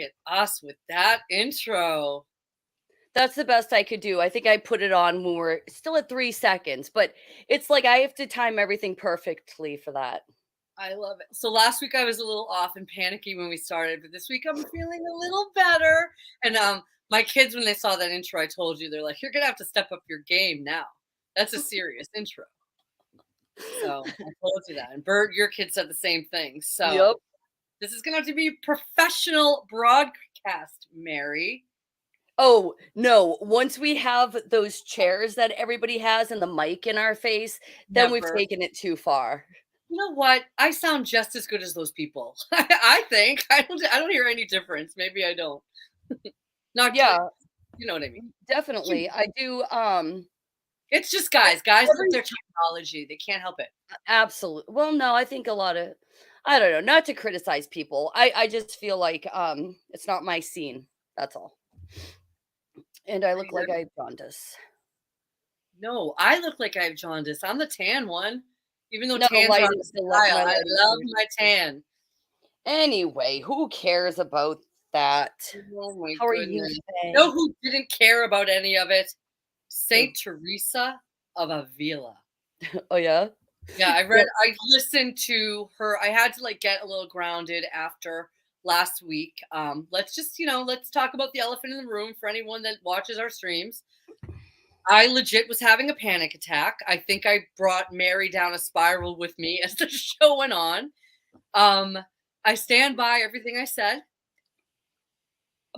at us with that intro. That's the best I could do. I think I put it on when we're still at 3 seconds, but it's like I have to time everything perfectly for that. I love it. So last week I was a little off and panicky when we started, but this week I'm feeling a little better. And my kids, when they saw that intro, I told you, they're like, "You're gonna have to step up your game now. That's a serious intro." So I told you that. And Bert, your kid said the same thing. Yep. So this is gonna have to be professional broadcast, Mary. Oh, no, once we have those chairs that everybody has and the mic in our face, then we've Never. taken it too far. You know what? I sound just as good as those people. I think. I don't hear any difference. Maybe I don't. Not kidding. Yeah, You know what I mean. definitely. I do, It's just guys. Guys with every their technology. They can't help it. absolute well, no, I think a lot of I don't know, not to criticize people. I just feel like, it's not my scene, that's all. And I I look hear like I you. have jaundice. No, I look like I have jaundice. I'm the tan one. Even though No, tans are on the my style, I light is love yours. my tan. Anyway, who cares about that? Oh my How are you goodness. You know today? who didn't care about any of it? Who? Saint Teresa of Avila. Oh, yeah? Yeah, Well, I listened to her. I had to like get a little grounded after last week. Let's just, let's talk about the elephant in the room for anyone that watches our streams. I legit was having a panic attack. I think I brought Mary down a spiral with me as the show went on. Um, I stand by everything I said,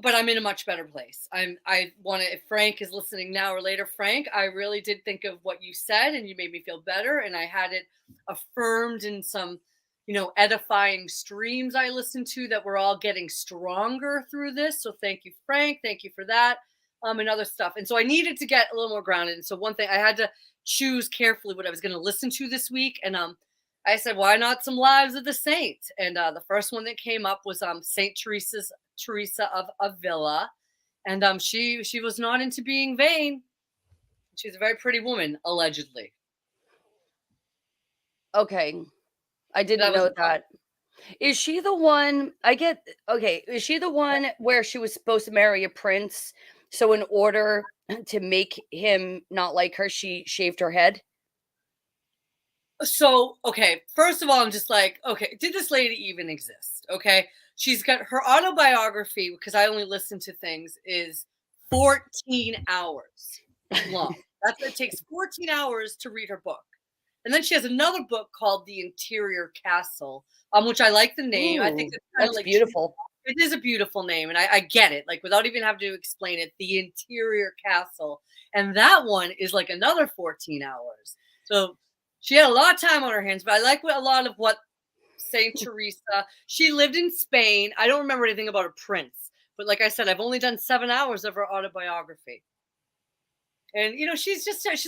but I'm in a much better place. I want to, if Frank is listening now or later, Frank, I really did think of what you said and you made me feel better. And I had it affirmed in some, edifying streams I listened to that we're all getting stronger through this. So thank you, Frank. Thank you for that. And other stuff. And so I needed to get a little more grounded. And so one thing I had to choose carefully what I was going to listen to this week. And I said, why not some lives of the saints? And the first one that came up was Saint Teresa of Avila, and she was not into being vain. She's a very pretty woman, allegedly. okay. I didn't That was know that. Is she the one I get okay, is she the one where she was supposed to marry a prince, so in order to make him not like her, she shaved her head? so okay. First of all, I'm just like, okay, did this lady even exist? Okay, she's got her autobiography because I only listen to things is 14 hours long. That's it takes 14 hours to read her book. And then she has another book called The Interior Castle, which I like the name. I think Ooh, it's kind of that's like beautiful. it is a beautiful name, and I get it. Like without even having to explain it, The Interior Castle, and that one is like another 14 hours. So she had a lot of time on her hands. But I like a lot of what Saint Teresa. She lived in Spain. I don't remember anything about a prince, but like I said, I've only done 7 hours of her autobiography. And she's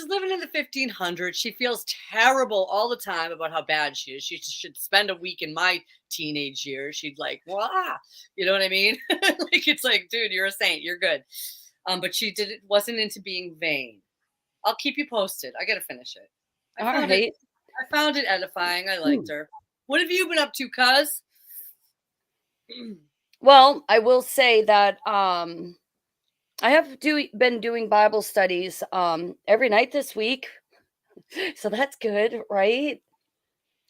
living in the 1500s. She feels terrible all the time about how bad she is. She should spend a week in my teenage years. She'd like, wow, you know what I mean? Like it's like, dude, you're a saint. You're good. But she wasn't into being vain. I'll keep you posted. I gotta finish it. I All found it. right. I found it edifying. I liked Hmm. her. What have you been up to, cuz? Well, I will say that I have been doing Bible studies every night this week. So that's good, right?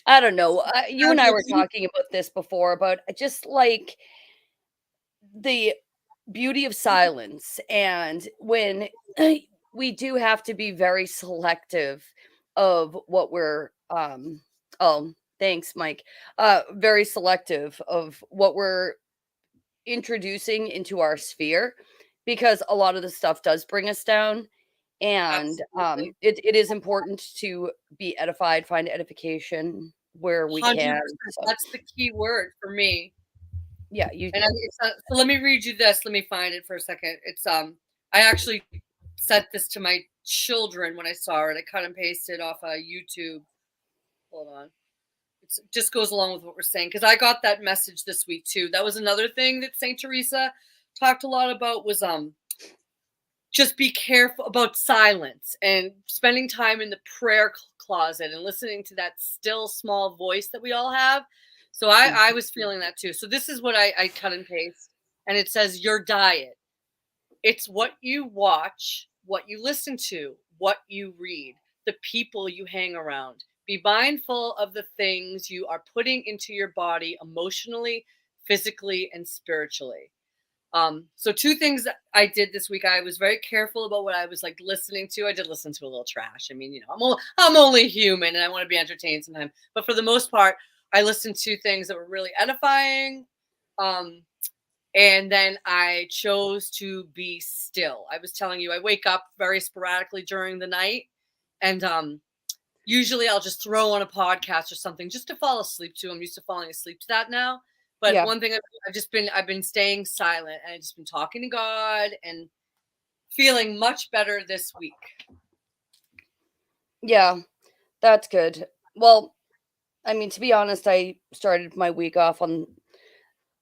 I don't know. You and I were talking about this before, but just like the beauty of silence and when we do have to be very selective of what we're oh, thanks Mike. Very selective of what we're introducing into our sphere because a lot of the stuff does bring us down and Absolutely. it is important to be edified, find edification where we can. 100%. So That's the key word for me. yeah, you And so let me read you this. Let me find it for a second. It's I actually sent this to my children when I saw it. I cut and pasted off YouTube. Hold on. It just goes along with what we're saying because I got that message this week too. That was another thing that Saint Teresa talked a lot about was just be careful about silence and spending time in the prayer closet and listening to that still small voice that we all have. So I was feeling that too. So this is what I cut and paste. and it says your diet. It's what you watch, what you listen to, what you read, the people you hang around. Be mindful of the things you are putting into your body emotionally, physically, and spiritually. So two things that I did this week. I was very careful about what I was like listening to. I did listen to a little trash. I mean, I'm only human and I want to be entertained sometimes. But for the most part, I listened to things that were really edifying. Um, and then I chose to be still. I was telling you, I wake up very sporadically during the night, and usually I'll just throw on a podcast or something just to fall asleep to. I'm used to falling asleep to that now. But Yeah. one thing I've been staying silent, and I've just been talking to God and feeling much better this week. Yeah, that's good. Well, I mean, to be honest, I started my week off on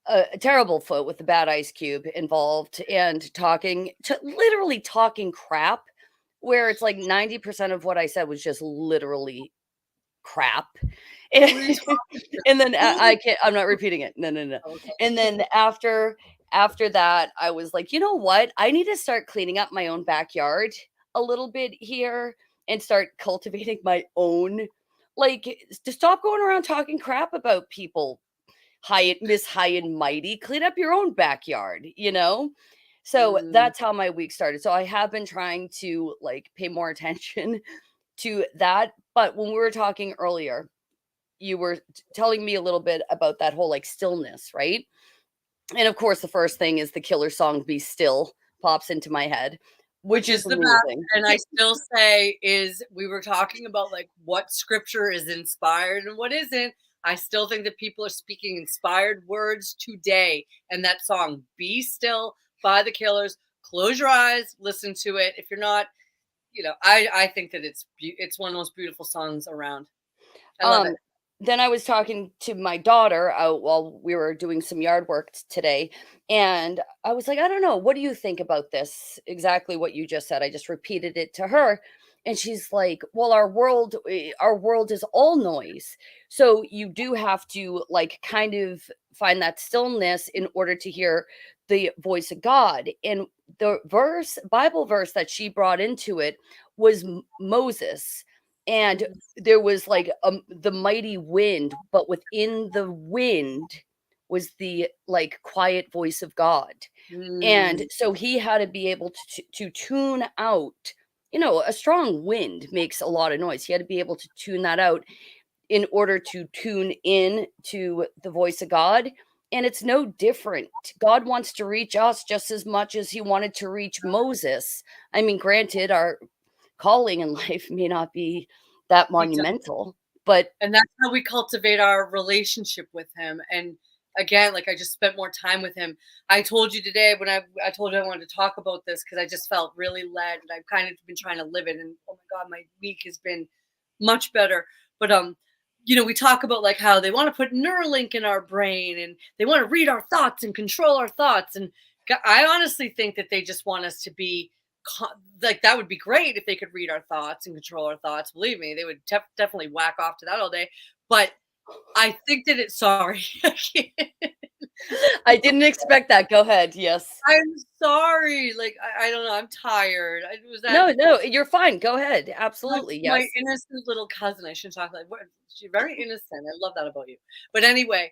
a terrible foot with the bad Ice Cube involved and literally talking crap, where it's like 90% of what I said was just literally crap. Who are you And, talking to? and then Who? I can't, I'm not repeating it. No, no, no. Okay. And then after that, I was like, you know what? I need to start cleaning up my own backyard a little bit here and start cultivating my own, like, to stop going around talking crap about people high and mighty. Clean up your own backyard, you know? So Mm, that's how my week started. So I have been trying to like pay more attention to that. But when we were talking earlier, you were telling me a little bit about that whole like stillness, right? And of course, the first thing is the Killer song "Be Still" pops into my head, which which is is the best. amazing. And I still say is we were talking about like what scripture is inspired and what isn't. I still think that people are speaking inspired words today. And that song, Be Still by the Killers, close your eyes, listen to it. If you're not, I think that it's one of the most beautiful songs around. I love Um, it. then I was talking to my daughter while we were doing some yard work today, and I was like, I don't know, what do you think about this? Exactly what you just said. I just repeated it to her, and she's like, well, our world is all noise. So you do have to like kind of find that stillness in order to hear the voice of God. And the Bible verse that she brought into it was Moses. And Mhm. there was like the mighty wind, but within the wind was the like quiet voice of God. And Mm, so he had to be able to tune out, a strong wind makes a lot of noise. He had to be able to tune that out in order to tune in to the voice of God. And it's no different. God wants to reach us just as much as he wanted to reach Moses. I mean, granted, our calling in life may not be that monumental, but and that's how we cultivate our relationship with him. And again, like I just spent more time with him. I told you today when I told you I wanted to talk about this because I just felt really led and I've kind of been trying to live it. And oh my God, my week has been much better. But we talk about like how they want to put Neuralink in our brain and they want to read our thoughts and control our thoughts. And I honestly think that they just want us to be like that would be great if they could read our thoughts and control our thoughts. Believe me, they would definitely whack off to that all day. But I think that it's sorry. I didn't expect that. Go ahead. Yes. I'm sorry. Like I don't know. I'm tired. I was that No, no, you're fine. Go ahead. Absolutely. my Yes. innocent little cousin. I shouldn't talk like what. She's very innocent. I love that about you. But anyway,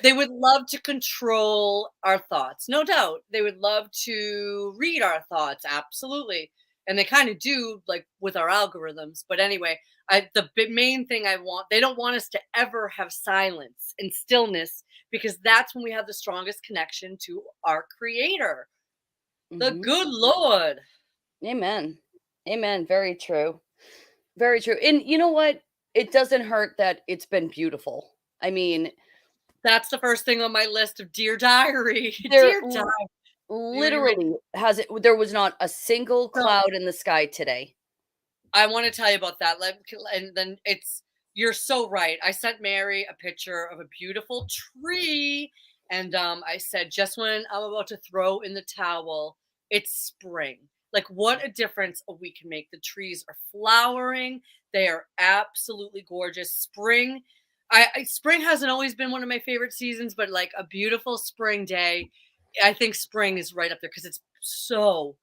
they would love to control our thoughts, no doubt. They would love to read our thoughts, absolutely. And they kind of do, like with our algorithms. But anyway, main thing I want, they don't want us to ever have silence and stillness because that's when we have the strongest connection to our creator, the Mhm. good Lord. Amen. Amen. Very true. Very true. And you know what? It doesn't hurt that it's been beautiful. I mean, That's the first thing on my list of Dear Diary. there Dear Diary. Let me read. literally there was not a single So cloud in the sky today. I want to tell you about that. And then you're so right. I sent Mary a picture of a beautiful tree. And I said, just when I'm about to throw in the towel, it's spring. Like, what a difference a week can make. The trees are flowering, they are absolutely gorgeous. Spring. Spring hasn't always been one of my favorite seasons, but like a beautiful spring day. I think spring is right up there because it's so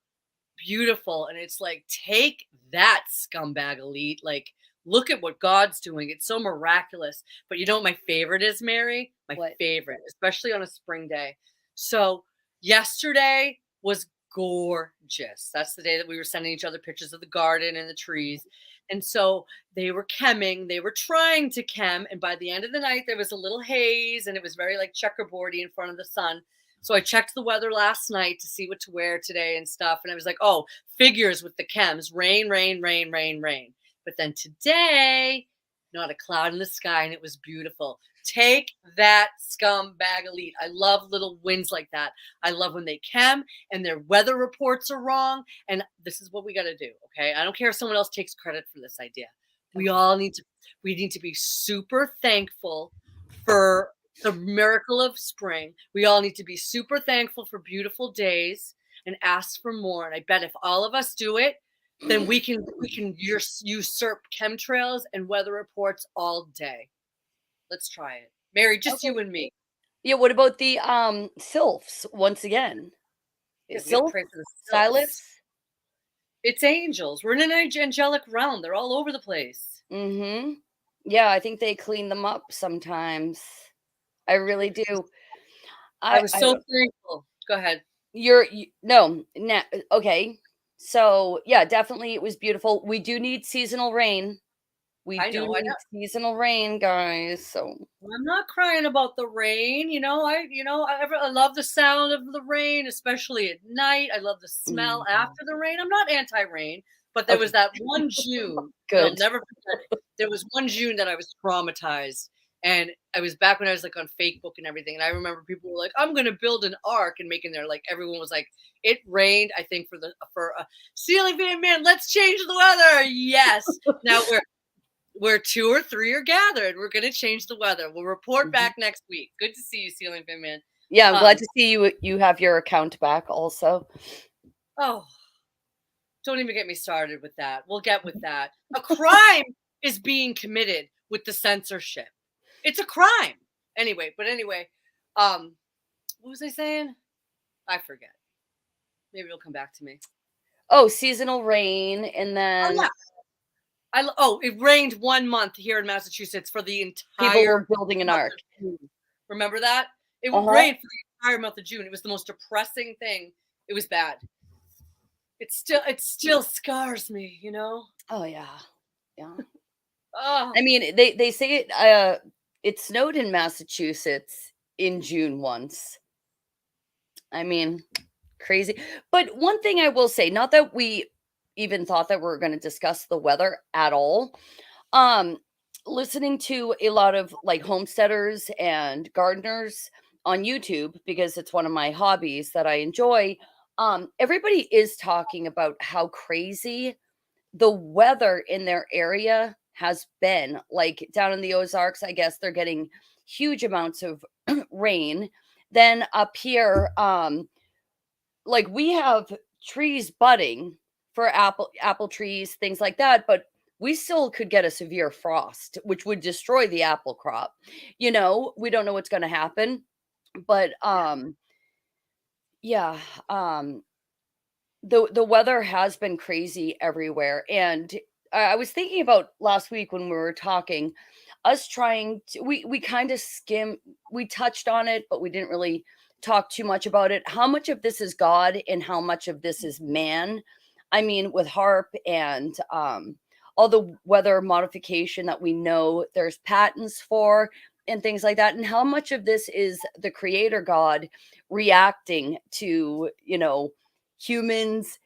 beautiful, and it's like, take that, scumbag elite. Like, look at what God's doing. It's so miraculous. But you know what my favorite is, Mary? My What? favorite, especially on a spring day. So yesterday was gorgeous. That's the day that we were sending each other pictures of the garden and the trees. And so they were chemming, they were trying to chem. And by the end of the night, there was a little haze and it was very like checkerboardy in front of the sun. So I checked the weather last night to see what to wear today and stuff. And I was like, oh, figures with the chems, rain, rain, rain, rain, rain. But then today, not a cloud in the sky, and it was beautiful. Take that, scumbag elite. I love little wins like that. I love when they chem and their weather reports are wrong. And this is what we got to do. Okay. I don't care if someone else takes credit for this idea. We all need to be super thankful for the miracle of spring. We all need to be super thankful for beautiful days and ask for more. And I bet if all of us do it, then we can usurp chemtrails and weather reports all day. Let's try it. Mary, just Okay. you and me. Yeah, what about the sylphs once again? Yes, we Sylph? pray for the Silence? It's angels. We're in an angelic realm. They're all over the place. Mm-hmm. Yeah, I think they clean them up sometimes. I really do. I was I so don't thankful. Go ahead. no, okay. So yeah, definitely it was beautiful. We do need seasonal rain. We I do know. I need know. seasonal rain, guys. So I'm not crying about the rain. I love the sound of the rain, especially at night. I love the smell mhm. after the rain. I'm not anti-rain, but there was Okay, that one June that I'll good. never forget. There was one June that I was traumatized. And I was back when I was like on Facebook and everything. And I remember people were like, I'm going to build an ark and making their, like, everyone was like, it rained, I think for ceiling fan man, let's change the weather. Yes. Now where two or three are gathered, we're going to change the weather. We'll report Mhm. back next week. Good to see you, Ceiling Fan Man. Yeah, I'm glad Um, to see you have your account back also. oh, don't even get me started with that. We'll get with that. A crime is being committed with the censorship. It's a crime. Anyway, what was I saying? I forget. Maybe it'll come back to me. Oh, seasonal rain and Oh then yeah. It rained 1 month here in Massachusetts for the people were entire building an month ark. of June. Remember that? It Uh-huh. rained for the entire month of June. It was the most depressing thing. It was bad. It still scars me, you know? Oh yeah. Yeah. Oh, I mean, they say it snowed in Massachusetts in June once. I mean, crazy. But one thing I will say, not that we even thought that we are going to discuss the weather at all. Um, Listening to a lot of like homesteaders and gardeners on YouTube because it's one of my hobbies that I enjoy. Everybody is talking about how crazy the weather in their area has been. Like down in the Ozarks, I guess they're getting huge amounts of rain. Then up here, like we have trees budding for apple trees, things like that, but we still could get a severe frost, which would destroy the apple crop. We don't know what's going to happen, but yeah. yeah, the weather has been crazy everywhere, and I was thinking about last week when we were talking, us trying to, we kind of we touched on it, but we didn't really talk too much about it. How much of this is God and how much of this is man? I mean, with HARP and all the weather modification that we know there's patents for and things like that, and how much of this is the creator God reacting to, humans,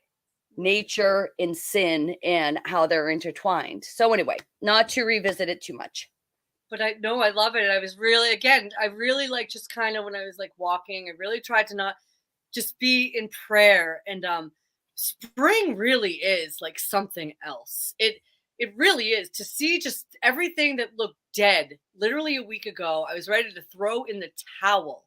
nature, and sin and how they're intertwined. So, anyway, not to revisit it too much. But I know I love it. And I really like just kind of when I was like walking, I really tried to not just be in prayer. And spring really is like something else. It really is to see just everything that looked dead literally a week ago. I was ready to throw in the towel.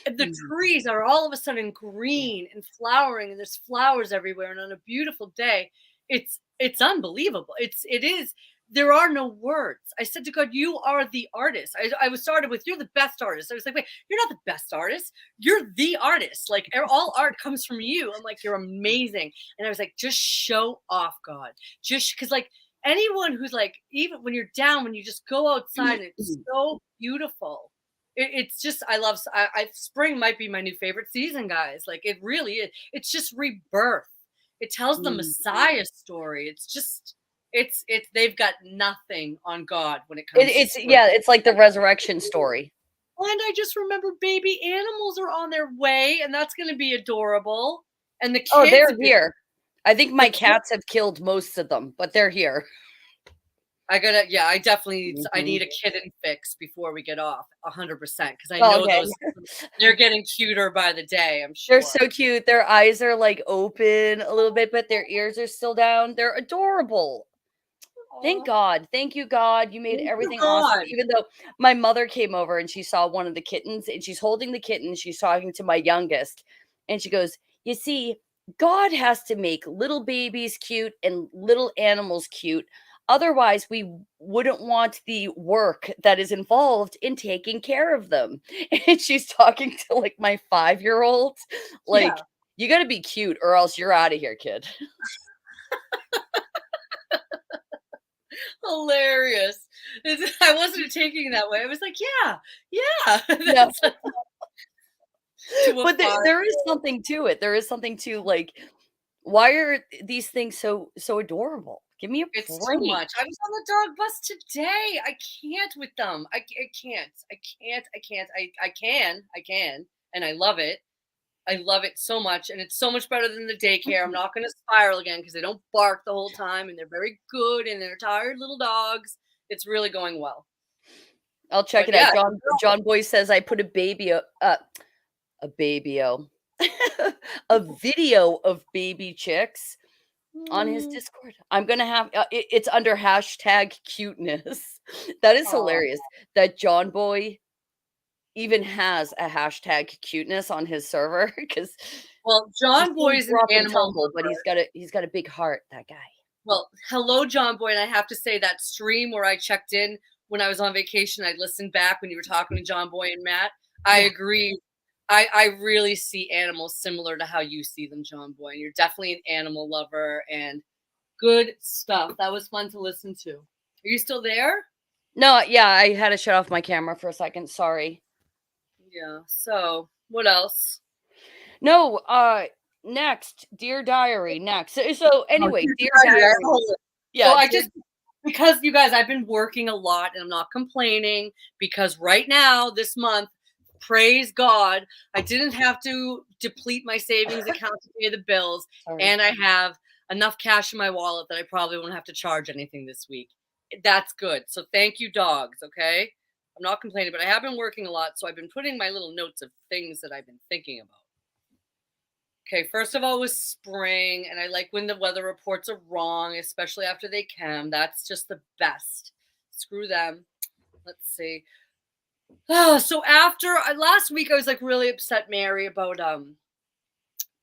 And the Mhm. trees are all of a sudden Yeah. green and flowering, and there's flowers everywhere. And on a beautiful day, it's unbelievable. It is. there are no words. I said to God, you are the artist. I was started with, you're the best artist. I was like, wait, you're not the best artist. You're the artist. Like all art comes from you. I'm like, you're amazing. And I was like, just show off, God. Just because like anyone who's like, even when you're down, when you just go outside and it's so beautiful. It's just, spring might be my new favorite season, guys. Like it really is. It's just rebirth. It tells the Messiah story. It's just, they've got nothing on God when it comes to spring. It's like the resurrection story. And I just remember baby animals are on their way, and that's going to be adorable. And the kids, they're here. I think my cats have killed most of them, but they're here. I definitely need, I need a kitten fix before we get off 100%. Because I know they're getting cuter by the day. I'm sure. They're so cute. Their eyes are like open a little bit, but their ears are still down. They're adorable. Thank God. Thank you, God. You made everything awesome. Even though my mother came over and she saw one of the kittens and she's holding the kitten. She's talking to my youngest and she goes, you see, God has to make little babies cute and little animals cute. Otherwise, we wouldn't want the work that is involved in taking care of them. And she's talking to like my 5-year-old. Like, you got to be cute or else you're out of here, kid. Hilarious. I wasn't taking it that way. I was like, yeah. But there is something to it. There is something to like, why are these things so adorable? Give me a break. It's too much. I was on the dog bus today. I can't with them. I can't. I can. And I love it. I love it so much. And it's so much better than the daycare. I'm not going to spiral again because they don't bark the whole time. And they're very good. And they're tired little dogs. It's really going well. I'll check it out. John Boy says I put a video of baby chicks on his Discord. I'm gonna have it's under #cuteness. That is hilarious that John Boy even has a #cuteness on his server because John Boy is an animal, but he's got a big heart. That guy. Well, hello, John Boy, and I have to say that stream where I checked in when I was on vacation, I listened back when you were talking to John Boy and Matt. I agree. I really see animals similar to how you see them, John Boy. And you're definitely an animal lover and good stuff. That was fun to listen to. Are you still there? No, I had to shut off my camera for a second. Sorry. Yeah. So what else? No, next, Dear Diary, next. So anyway, Dear Diary. Yeah. So because you guys, I've been working a lot and I'm not complaining because right now, this month, praise God, I didn't have to deplete my savings account to pay the bills. And I have enough cash in my wallet that I probably won't have to charge anything this week. That's good. So thank you, dogs. Okay. I'm not complaining, but I have been working a lot. So I've been putting my little notes of things that I've been thinking about. Okay. First of all was spring. And I like when the weather reports are wrong, especially after they come. That's just the best. Screw them. Let's see. So after last week, I was like really upset, Mary, about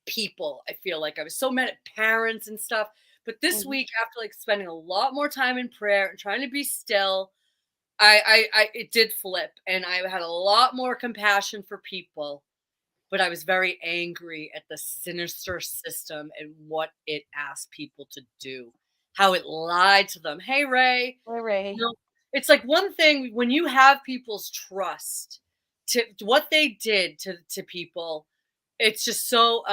people. I feel like I was so mad at parents and stuff. But this week, after like spending a lot more time in prayer and trying to be still, it did flip, and I had a lot more compassion for people. But I was very angry at the sinister system and what it asked people to do, how it lied to them. Hey, Ray. Hey, Ray. You know, it's like one thing when you have people's trust to what they did to people, it's just so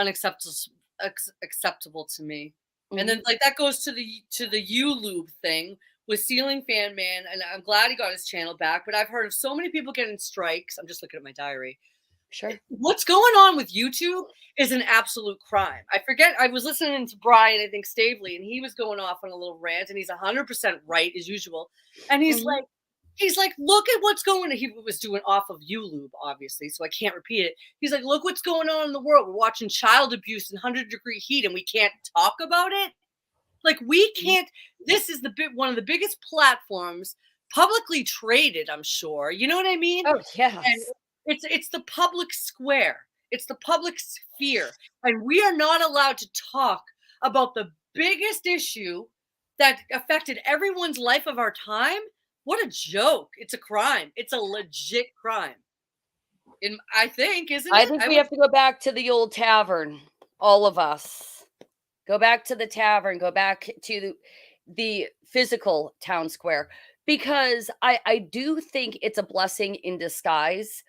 acceptable to me. And then like that goes to the YouLube thing with Ceiling Fan Man, and I'm glad he got his channel back. But I've heard of so many people getting strikes. I'm just looking at my diary. Sure. What's going on with YouTube is an absolute crime. I was listening to Brian, I think Stavely, and he was going off on a little rant, and he's 100% right as usual. And he's like, look at what's going on. He was doing off of YouLube, obviously, so I can't repeat it. He's like, look what's going on in the world. We're watching child abuse in 100-degree heat, and we can't talk about it. Like we can't. This is one of the biggest platforms, publicly traded. I'm sure. You know what I mean? Oh yeah. And it's the public square. It's the public sphere. And we are not allowed to talk about the biggest issue that affected everyone's life of our time. What a joke. It's a crime. It's a legit crime. I think, isn't I it? think I we would. have to go back to the old tavern, all of us. Go back to the tavern, go back to the physical town square, because I do think it's a blessing in disguise.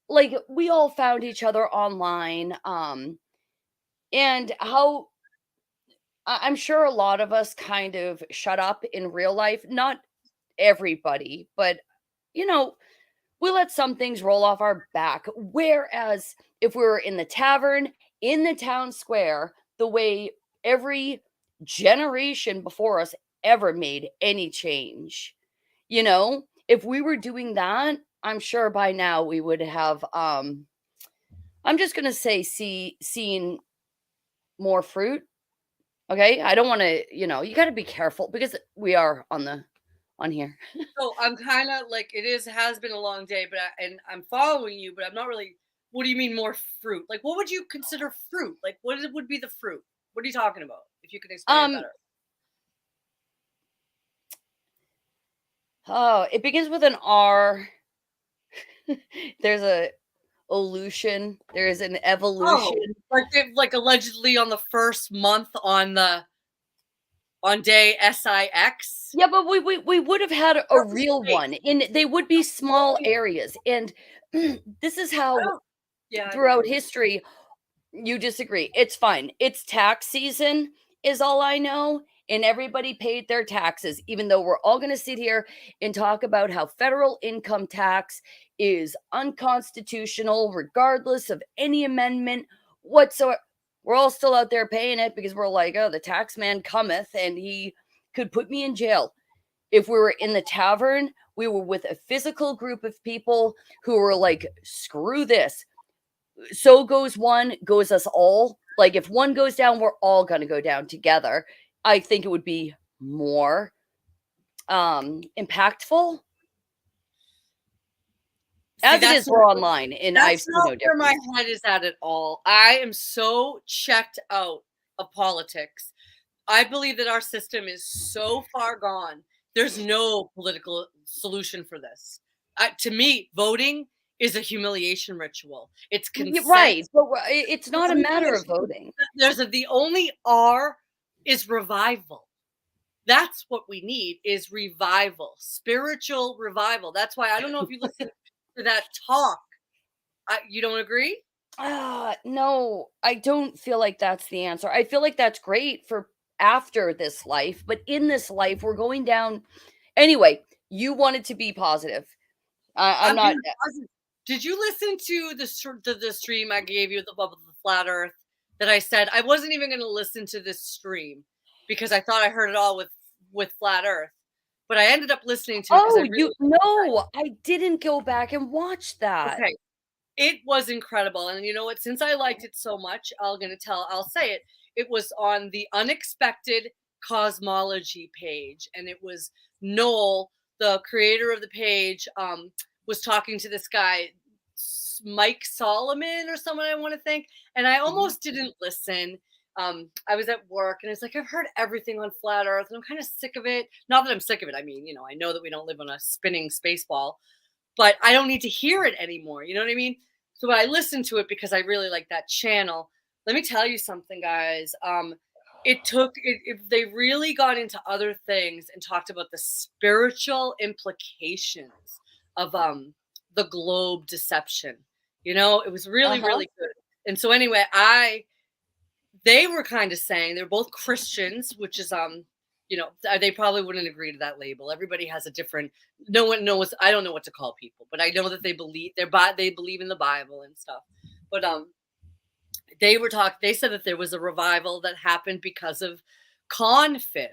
Like, we all found each other online, and how I'm sure a lot of us kind of shut up in real life, not everybody, but, you know, we let some things roll off our back. Whereas if we were in the tavern, in the town square, the way every generation before us ever made any change, if we were doing that, I'm sure by now we would have, I'm just gonna say, seen more fruit. Okay, I don't want to, you got to be careful because we are on here. So I'm kind of like, has been a long day, and I'm following you, but I'm not really. What do you mean more fruit? Like, what would you consider fruit? Like, would be the fruit? What are you talking about? If you could explain it Um, better. oh, it begins with an R. There's a evolution. There is an evolution. Oh, like they like allegedly on the first month on day SIX. Yeah, but we would have had a First real day. one, and they would be small areas. And this is I how don't. Yeah, I throughout agree. history you disagree. It's fine. It's tax season, is all I know. And everybody paid their taxes, even though we're all going to sit here and talk about how federal income tax is unconstitutional, regardless of any amendment whatsoever. We're all still out there paying it because we're like, oh, the tax man cometh and he could put me in jail. If we were in the tavern, we were with a physical group of people who were like, screw this. So goes one, goes us all. Like, if one goes down, we're all going to go down together. I think it would be more impactful See, as it that's is. We're online, and I've That's seen not no where my difference. head is at all. I am so checked out of politics. I believe that our system is so far gone. There's no political solution for this. To me, voting is a humiliation ritual. It's consent. Right, but it's The not a only thing matter is, of voting. the only R is revival. That's what we need is revival, spiritual revival. That's why I don't know if you listen to that talk. You don't agree? No, I don't feel like that's the answer. I feel like that's great for after this life, but in this life, we're going down. Anyway, you wanted to be positive. I'm I'm not. being positive. Did you listen to the stream I gave you about the flat Earth? That I said I wasn't even going to listen to this stream because I thought I heard it all with flat Earth, but I ended up listening to it because I Oh, really no, I didn't go back and watch that. okay. It was incredible, and you know what? Since I liked it so much, I'll say it. It was on the Unexpected Cosmology page, and it was Noel, the creator of the page, was talking to this guy, Mike Solomon or someone I want to think, and I Mhm. almost didn't listen. I was at work, and it's like I've heard everything on flat Earth, and I'm kind of sick of it. Not that I'm sick of it. I mean, I know that we don't live on a spinning space ball, but I don't need to hear it anymore. You know what I mean? So I listened to it because I really like that channel. Let me tell you something, guys. They really got into other things and talked about the spiritual implications of the globe deception. It was really, Uh-huh. really good. And so anyway, they were kind of saying they're both Christians, which is they probably wouldn't agree to that label. Everybody has a different. No one knows. I don't know what to call people, but I know that they believe in the Bible and stuff. But they said that there was a revival that happened because of confib,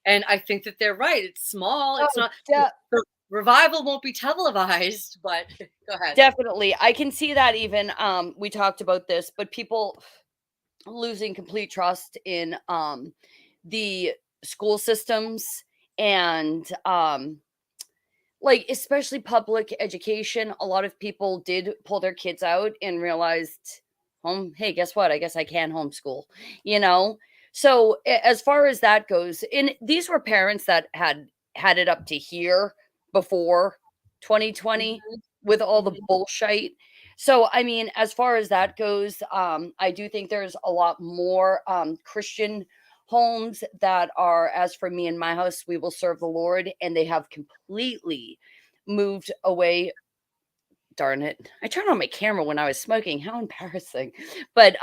and I think that they're right. It's small. It's Oh, not the revival won't be televised, but go ahead. definitely. I can see that even. We talked about this, but people losing complete trust in the school systems and like, especially public education. A lot of people did pull their kids out and realized, hey, guess what? I guess I can homeschool, you know? So as far as that goes, and these were parents that had it up to here before 2020 Mhm, with all the mhm. bullshit. So I mean, as far as that goes, I do think there's a lot more Christian homes that are, as for me and my house, we will serve the Lord, and they have completely moved away. Darn it. I turned on my camera when I was smoking. How embarrassing. But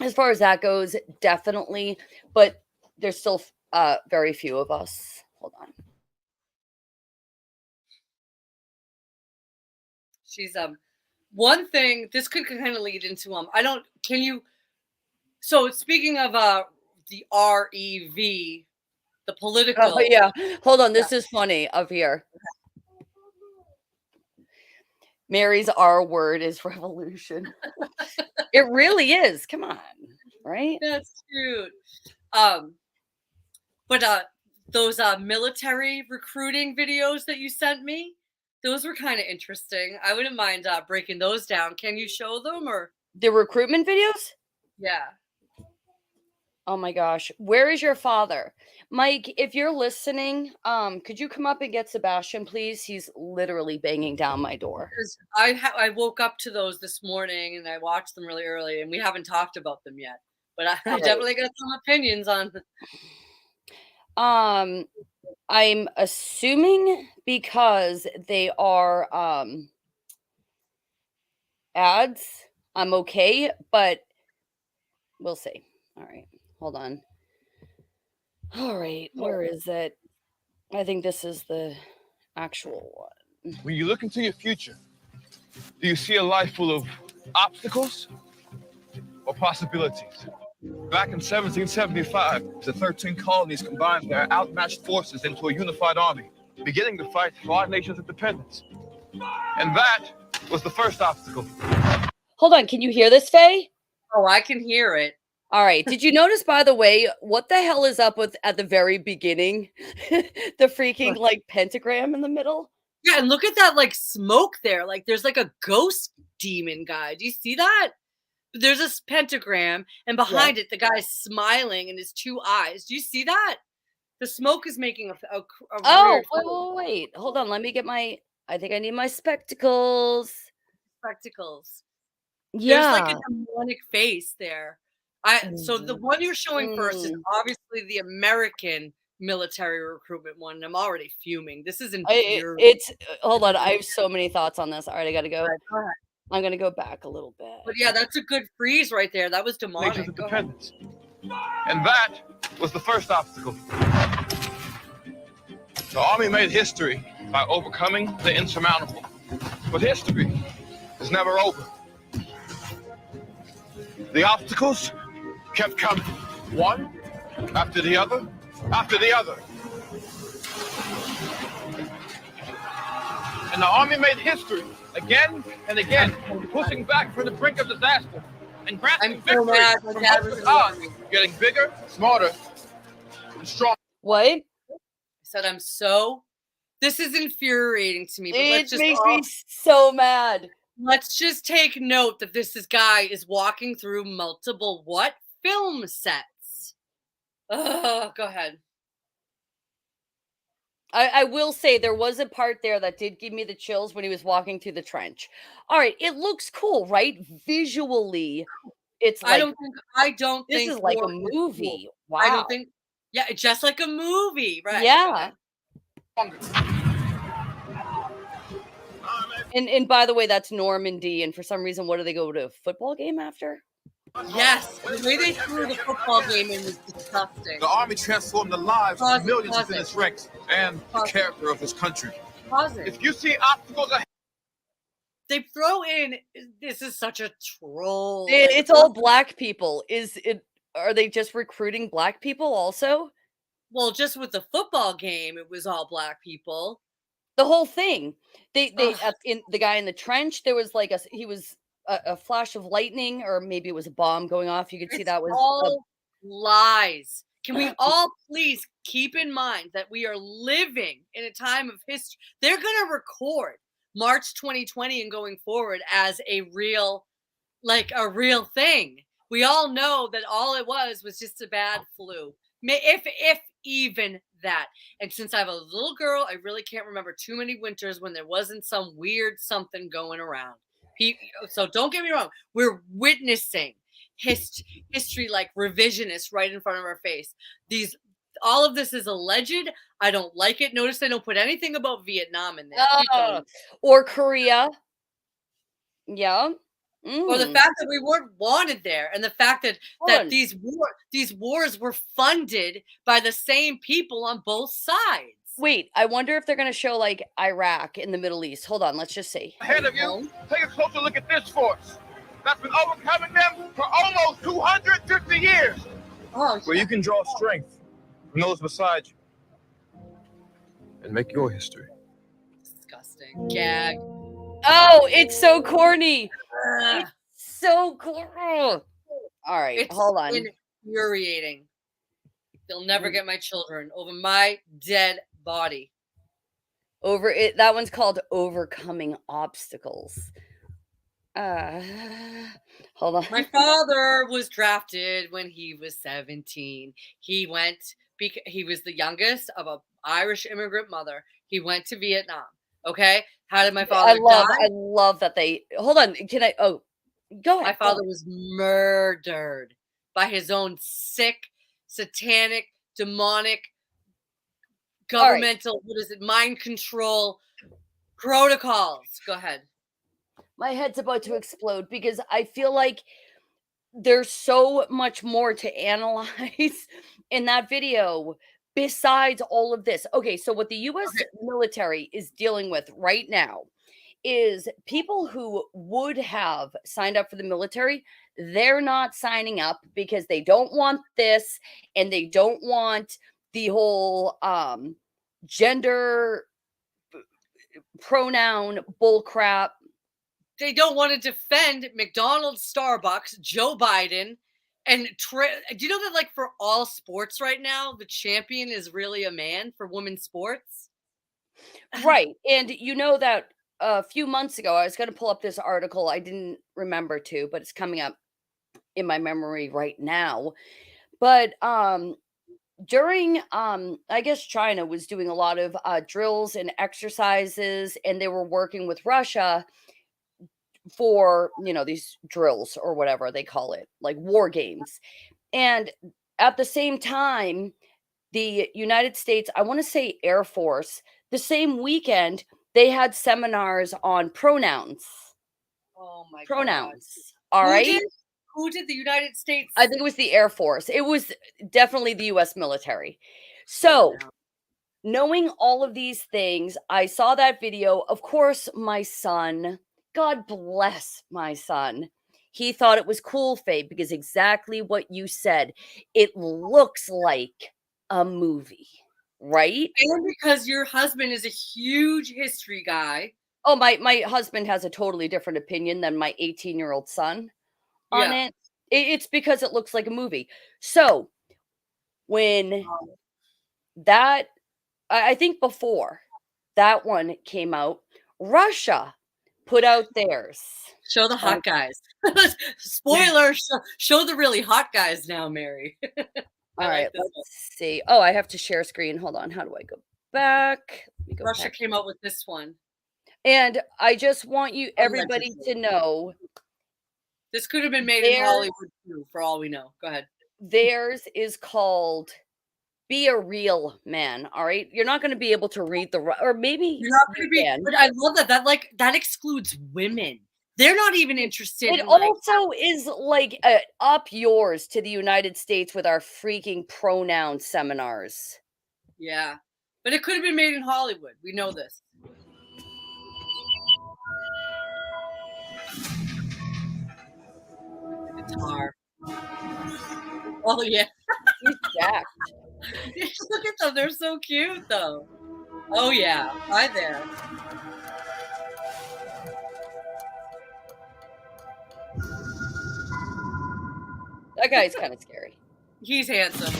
as far as that goes, definitely, but there's still very few of us. Hold on. She's one thing this could kind of lead into I don't can you so speaking of the REV, the Oh political. yeah. Hold on. Yeah. This is funny up here. Mary's R word is revolution. It really is. Come on. Right? That's cute. But those military recruiting videos that you sent me, those were kind of interesting. I wouldn't mind breaking those down. Can you show them or The recruitment videos? yeah. Oh my gosh. Where is your father? Mike, if you're listening, could you come up and get Sebastian, please? He's literally banging down my door. Because I woke up to those this morning and I watched them really early and we haven't talked about them yet. But I All right. definitely got some opinions on. Um, I'm assuming because they are ads, I'm okay, but we'll see. All right. Hold on. All right, where is it? I think this is the actual one. When you look into your future, do you see a life full of obstacles or possibilities? Back in 1775, the 13 colonies combined their outmatched forces into a unified army, beginning to fight for our nation's independence. And that was the first obstacle. Hold on, can you hear this, Faye? Oh, I can hear it. All right. Did you notice, by the way, what the hell is up with at the very beginning? The freaking like pentagram in the middle? Yeah, and look at that like smoke there. Like there's like a ghost demon guy. Do you see that? There's this pentagram, and behind it, the guy's smiling and his two eyes. Do you see that? The smoke is making a Oh, weird wait. Hold on. Let me get my. I think I need my spectacles. spectacles. There's like a Yeah. demonic face there. So the one you're showing first is Mm. obviously the American military recruitment one. And I'm already fuming. This is infuriating. It's hold on. I have so many thoughts on this. All right, I gotta go. Go ahead. I'm gonna go back a little But bit. yeah, that's a good freeze right there. That was Nation's demonic. Go ahead. independence. And that was the first obstacle. The Army made history by overcoming the insurmountable. But history is never over. The obstacles kept coming, one after the other, after the other. And the Army made history again and again, pushing back from the brink of disaster and grasping I'm so victory mad. from My dad hopeless was odds, warning me. getting bigger, smarter, and stronger. What? I said I'm so. This is infuriating to me. But It makes me so mad. let's just take note that this guy is walking through multiple what film sets. Oh, go ahead. I will say there was a part there that did give me the chills when he was walking through the trench. All right, it looks cool, right? Visually, it's I like don't this think is like a war is cool. movie. I Wow. don't think. Yeah, just like a movie, right? Go Yeah. ahead. And by the way, that's Normandy. And for some reason, what do they go to a football game after? Yes, the way they threw the football game in was disgusting. The Army transformed the lives Pause of it, millions pause within it. its ranks and the Pause it. character of this country. Pause it. If you see obstacles ahead, They throw in. This is such a troll. It's all black people. Is it? Are they just recruiting black people also? Well, just with the football game, it was all black people. The whole thing. They Ugh. in the guy in the trench. There was like he was a flash of lightning, or maybe it was a bomb going off. You could see It's that was all lies. Can we all please keep in mind that we are living in a time of history? They're going to record March 2020 and going forward as a real thing. We all know that all it was just a bad flu. If even that. And since I have a little girl, I really can't remember too many winters when there wasn't some weird something going around. So don't get me wrong. We're witnessing history like revisionist right in front of our face. All of this is alleged. I don't like it. Notice they don't put anything about Vietnam in there. Keep going. Or Korea. Yeah. Or the fact that we weren't wanted there, and the fact that these wars were funded by the same people on both sides. Wait, I wonder if they're going to show like Iraq in the Middle East. Hold on, let's just see. Ahead of you, take a closer look at this force that's been overcoming them for almost 250 years. Oh, where you can draw strength from those beside you and make your history. Disgusting. Gag. Oh, it's so corny. It's so cool. All right, hold on. Infuriating. They'll never get my children over my dead body. Over it. That one's called Overcoming Obstacles. Hold on. My father was drafted when he was 17. He was the youngest of an Irish immigrant mother. He went to Vietnam. Okay. How did my father die? I love that they hold on. Can I? Oh, go ahead. My father was murdered by his own sick, satanic, demonic, governmental, mind control protocols. Go ahead. My head's about to explode because I feel like there's so much more to analyze in that video besides all of this. Okay, so what the U.S. military is dealing with right now is people who would have signed up for the military, they're not signing up because they don't want this and they don't want the whole gender pronoun bullcrap. They don't want to defend McDonald's, Starbucks, Joe Biden, and do you know that like for all sports right now, the champion is really a man for women's sports? Right. And you know that a few months ago, I was going to pull up this article. I didn't remember to, but it's coming up in my memory right now. But during, I guess China was doing a lot of drills and exercises, and they were working with Russia for, these drills or whatever they call it, like war games. And at the same time, the United States, I want to say Air Force, the same weekend, they had seminars on pronouns. Oh my pronouns. God. All right. Who did the United States? I think it was the Air Force. It was definitely the U.S. military. So knowing all of these things, I saw that video. Of course, my son, God bless my son, he thought it was cool, Faye, because exactly what you said. It looks like a movie, right? And because your husband is a huge history guy. Oh, my husband has a totally different opinion than my 18-year-old son on it. It's because it looks like a movie. So when that, I think before that one came out, Russia put out theirs. Show the hot guys. Spoiler, show the really hot guys now, Mary. All right, let's see. Oh, I have to share screen. Hold on. How do I go back? Russia came out with this one. And I just want everybody to know. This could have been made in Hollywood too, for all we know. Go ahead. Theirs is called Be a Real Man. All right. You're not going to be able to read or maybe you're not going to be. But I love that excludes women. They're not even interested. It also is like up yours to the United States with our freaking pronoun seminars. Yeah. But it could have been made in Hollywood. We know this. Guitar. Oh yeah. He's jacked. Look at them. They're so cute though. Oh yeah. Hi there. That guy's kind of scary. He's handsome.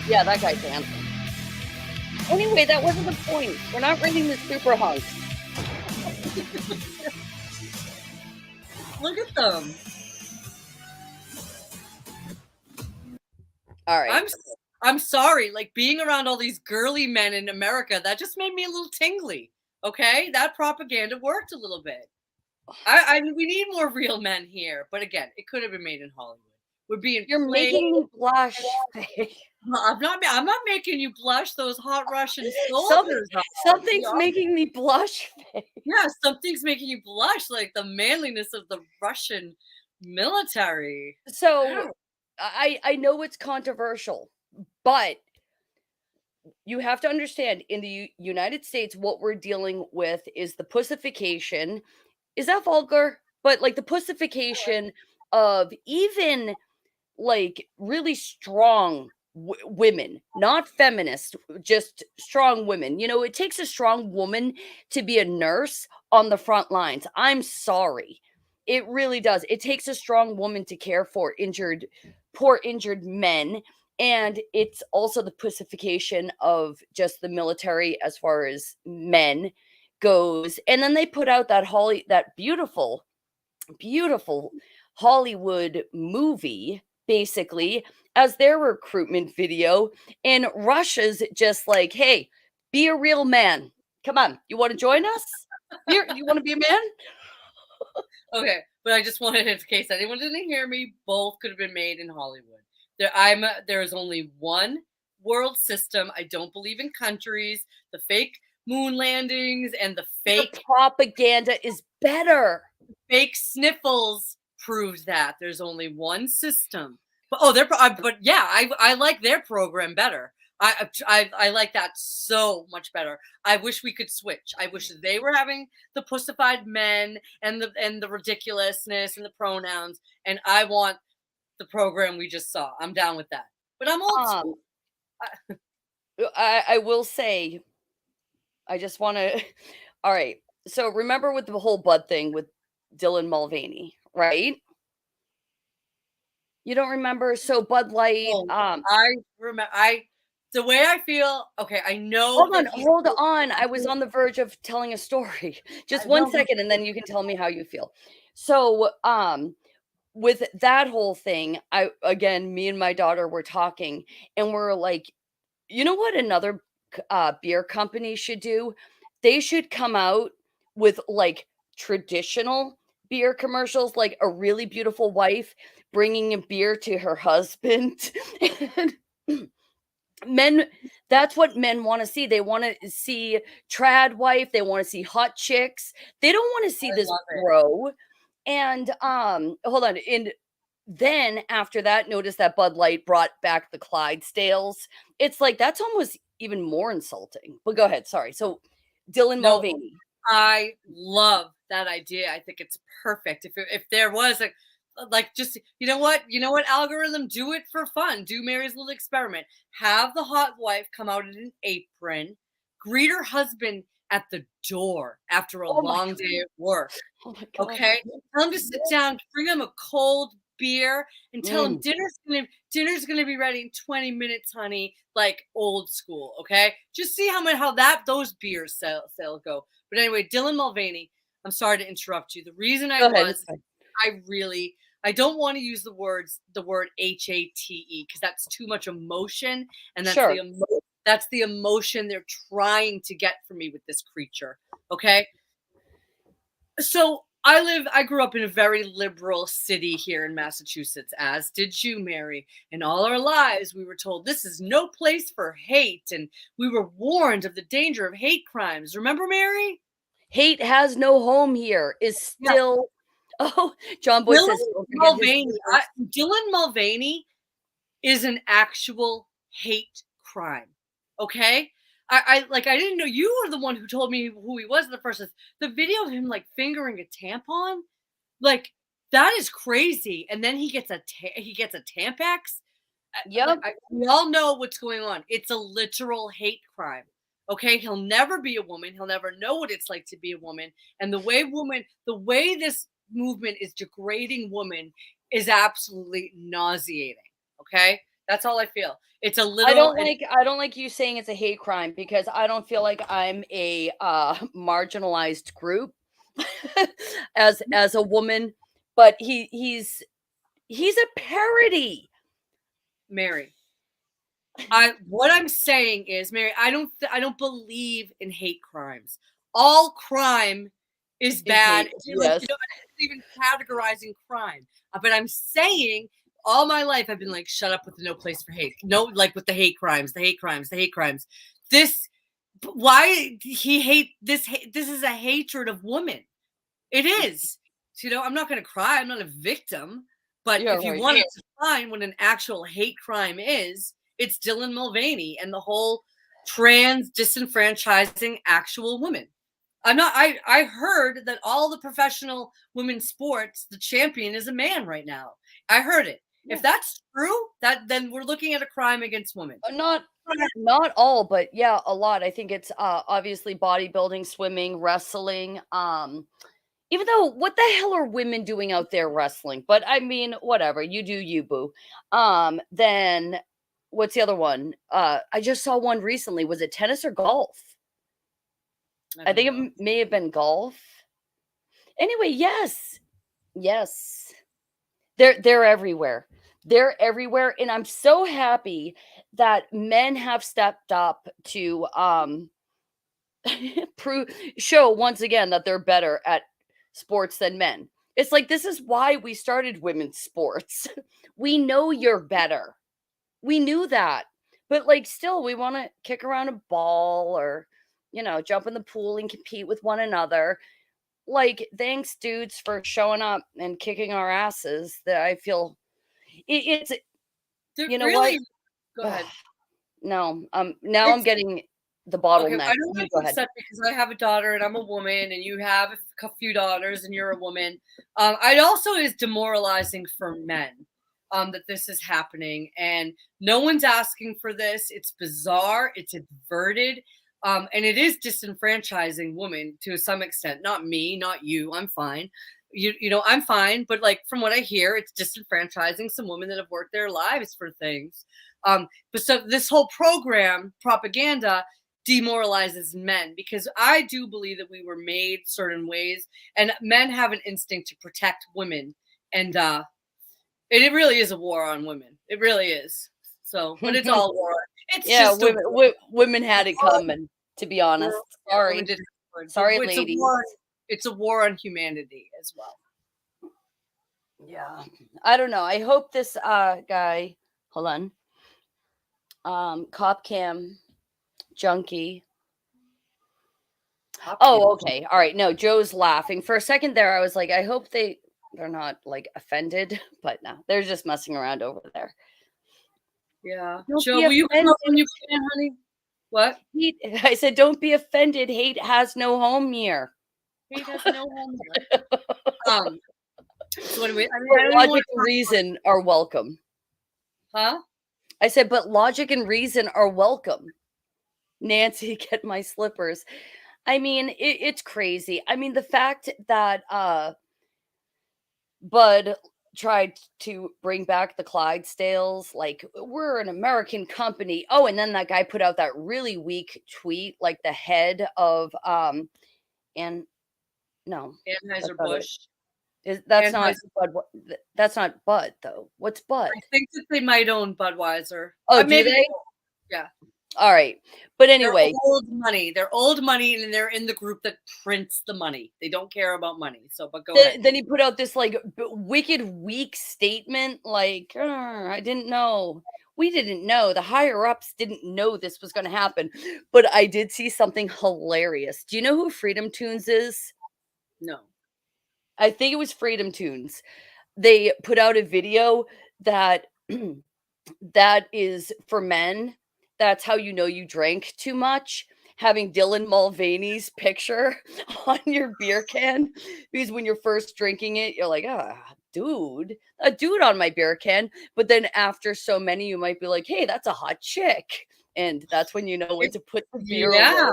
Yeah, that guy's handsome. Anyway, that wasn't the point. We're not rating the super hunks. Look at them. All right. I'm sorry. Like being around all these girly men in America, that just made me a little tingly. Okay, that propaganda worked a little bit. We need more real men here, but again, it could have been made in Hollywood. We're being You're played. making me blush. I'm not making you blush. Those hot Russian Something, soldiers. something's making me blush. Yeah, something's making you blush, like the manliness of the Russian military. So I know it's controversial, but you have to understand in the United States, what we're dealing with is the pussification. Is that vulgar? But like the pussification of even like really strong women, not feminist, just strong women. You know, it takes a strong woman to be a nurse on the front lines. I'm sorry. It really does. It takes a strong woman to care for poor injured men. And it's also the pussification of just the military as far as men goes. And then they put out that beautiful, beautiful Hollywood movie, basically, as their recruitment video. And Russia's just like, hey, be a real man. Come on, you want to join us? You want to be a man? Okay, but I just wanted, in case anyone didn't hear me, both could have been made in Hollywood. There is only one world system. I don't believe in countries. The fake moon landings and the fake propaganda is better. Fake sniffles proves that there's only one system. But I like their program better. I like that so much better. I wish we could switch. I wish they were having the pussified men and the ridiculousness and the pronouns, and I want the program we just saw. I'm down with that. But I'm old school. I will say, I just want to. All right. So remember with the whole Bud thing with Dylan Mulvaney, right? You don't remember? So Bud Light. I remember. The way I feel. Okay, I know. Hold on. I was on the verge of telling a story. Just 1 second, and then you can tell me how you feel. So, with that whole thing, me and my daughter were talking, and we're like, you know what another beer company should do? They should come out with like traditional beer commercials, like a really beautiful wife bringing a beer to her husband. Men, that's what men want to see. They want to see trad wife. They want to see hot chicks. They don't want to see this bro. And hold on. And then after that, notice that Bud Light brought back the Clydesdales. It's like that's almost even more insulting. But go ahead. Sorry. So Dylan Mulvaney. I love that idea. I think it's perfect. If there was just you know what algorithm, do it for fun. Do Mary's little experiment. Have the hot wife come out in an apron, greet her husband at the door after a long day at work. Okay, tell him to sit down, bring him a cold beer, and tell him dinner's gonna be ready in 20 minutes, honey. Like old school. Okay, just see how those beers sell go. But anyway, Dylan Mulvaney. I'm sorry to interrupt you. The reason I don't want to use the word HATE because that's too much emotion, and that's the emotion they're trying to get from me with this creature. Okay, so I grew up in a very liberal city here in Massachusetts, as did you, Mary. And all our lives, we were told this is no place for hate, and we were warned of the danger of hate crimes. Remember, Mary? Hate has no home here is still. Yeah. Oh, John Boy says Dylan Mulvaney is an actual hate crime. Okay, I didn't know. You were the one who told me who he was in the first. The video of him like fingering a tampon, like that is crazy. And then he gets a Tampax. Yep, we all know what's going on. It's a literal hate crime. Okay, he'll never be a woman. He'll never know what it's like to be a woman. And the way this movement is degrading women is absolutely nauseating. Okay, that's all I feel. It's a little. I don't like you saying it's a hate crime because I don't feel like I'm a marginalized group as a woman. But he's a parody. Mary, What I'm saying is, Mary, I don't believe in hate crimes. All crime is bad. hate, Like, yes. I'm not even categorizing crime. But I'm saying all my life I've been like, shut up with the no place for hate. No, like with the hate crimes, the hate crimes, the hate crimes. Why he hate this? This is a hatred of women. It is. I'm not going to cry. I'm not a victim. But Yeah, if you right. wanted to find what an actual hate crime is, it's Dylan Mulvaney and the whole trans disenfranchising actual women. I heard that all the professional women's sports, the champion is a man right now. I heard it. Yeah. If that's true, then we're looking at a crime against women. Not all, but yeah, a lot. I think it's obviously bodybuilding, swimming, wrestling. Even though, what the hell are women doing out there wrestling? But I mean, whatever, you do you, boo. Then what's the other one? I just saw one recently. Was it tennis or golf? I think it may have been golf. Anyway, yes. They're everywhere. They're everywhere, and I'm so happy that men have stepped up to show once again that they're better at sports than men. It's like, this is why we started women's sports. We know you're better. We knew that. But like, still, we want to kick around a ball or, jump in the pool and compete with one another. Like, thanks, dudes, for showing up and kicking our asses. That I feel it's, you know really, what? Go ahead. No, now I'm getting the bottleneck. Okay, I don't want to upset because I have a daughter and I'm a woman, and you have a few daughters and you're a woman. It also is demoralizing for men that this is happening, and no one's asking for this. It's bizarre. It's inverted. And it is disenfranchising women to some extent. Not me, not you. I'm fine. I'm fine. But like, from what I hear, it's disenfranchising some women that have worked their lives for things. But so this whole program propaganda demoralizes men, because I do believe that we were made certain ways, and men have an instinct to protect women. And it really is a war on women. It really is. So, but it's all war. It's just women had it coming, to be honest. Sorry, ladies. It's a war on humanity as well. Yeah, I don't know. I hope this guy. Hold on. Cop Cam Junkie. Oh, okay. All right. No, Joe's laughing. For a second there, I was like, I hope they're not like offended, but no, they're just messing around over there. Yeah. Joe, will you come up when you can, honey? What? I said, don't be offended. Hate has no home here. Hate has no home here. So anyway, logic and reason are welcome. Huh? I said, but logic and reason are welcome. Nancy, get my slippers. I mean, it's crazy. I mean, the fact that Bud tried to bring back the Clydesdales, like, we're an American company. Oh, and then that guy put out that really weak tweet, like the head of Anheuser-Busch. That's not Bud. That's not Bud, though. What's Bud? I think that they might own Budweiser. Oh, do they? Yeah. All right. But anyway. They're old money. They're old money, and they're in the group that prints the money. They don't care about money. So, but go ahead. Then he put out this like wicked weak statement. Like, I didn't know. We didn't know. The higher ups didn't know this was going to happen. But I did see something hilarious. Do you know who Freedom Tunes is? No. I think it was Freedom Tunes. They put out a video that that is for men. That's how you know you drank too much. Having Dylan Mulvaney's picture on your beer can. Because when you're first drinking it, you're like, a dude on my beer can. But then after so many, you might be like, hey, that's a hot chick. And that's when you know when to put the beer away.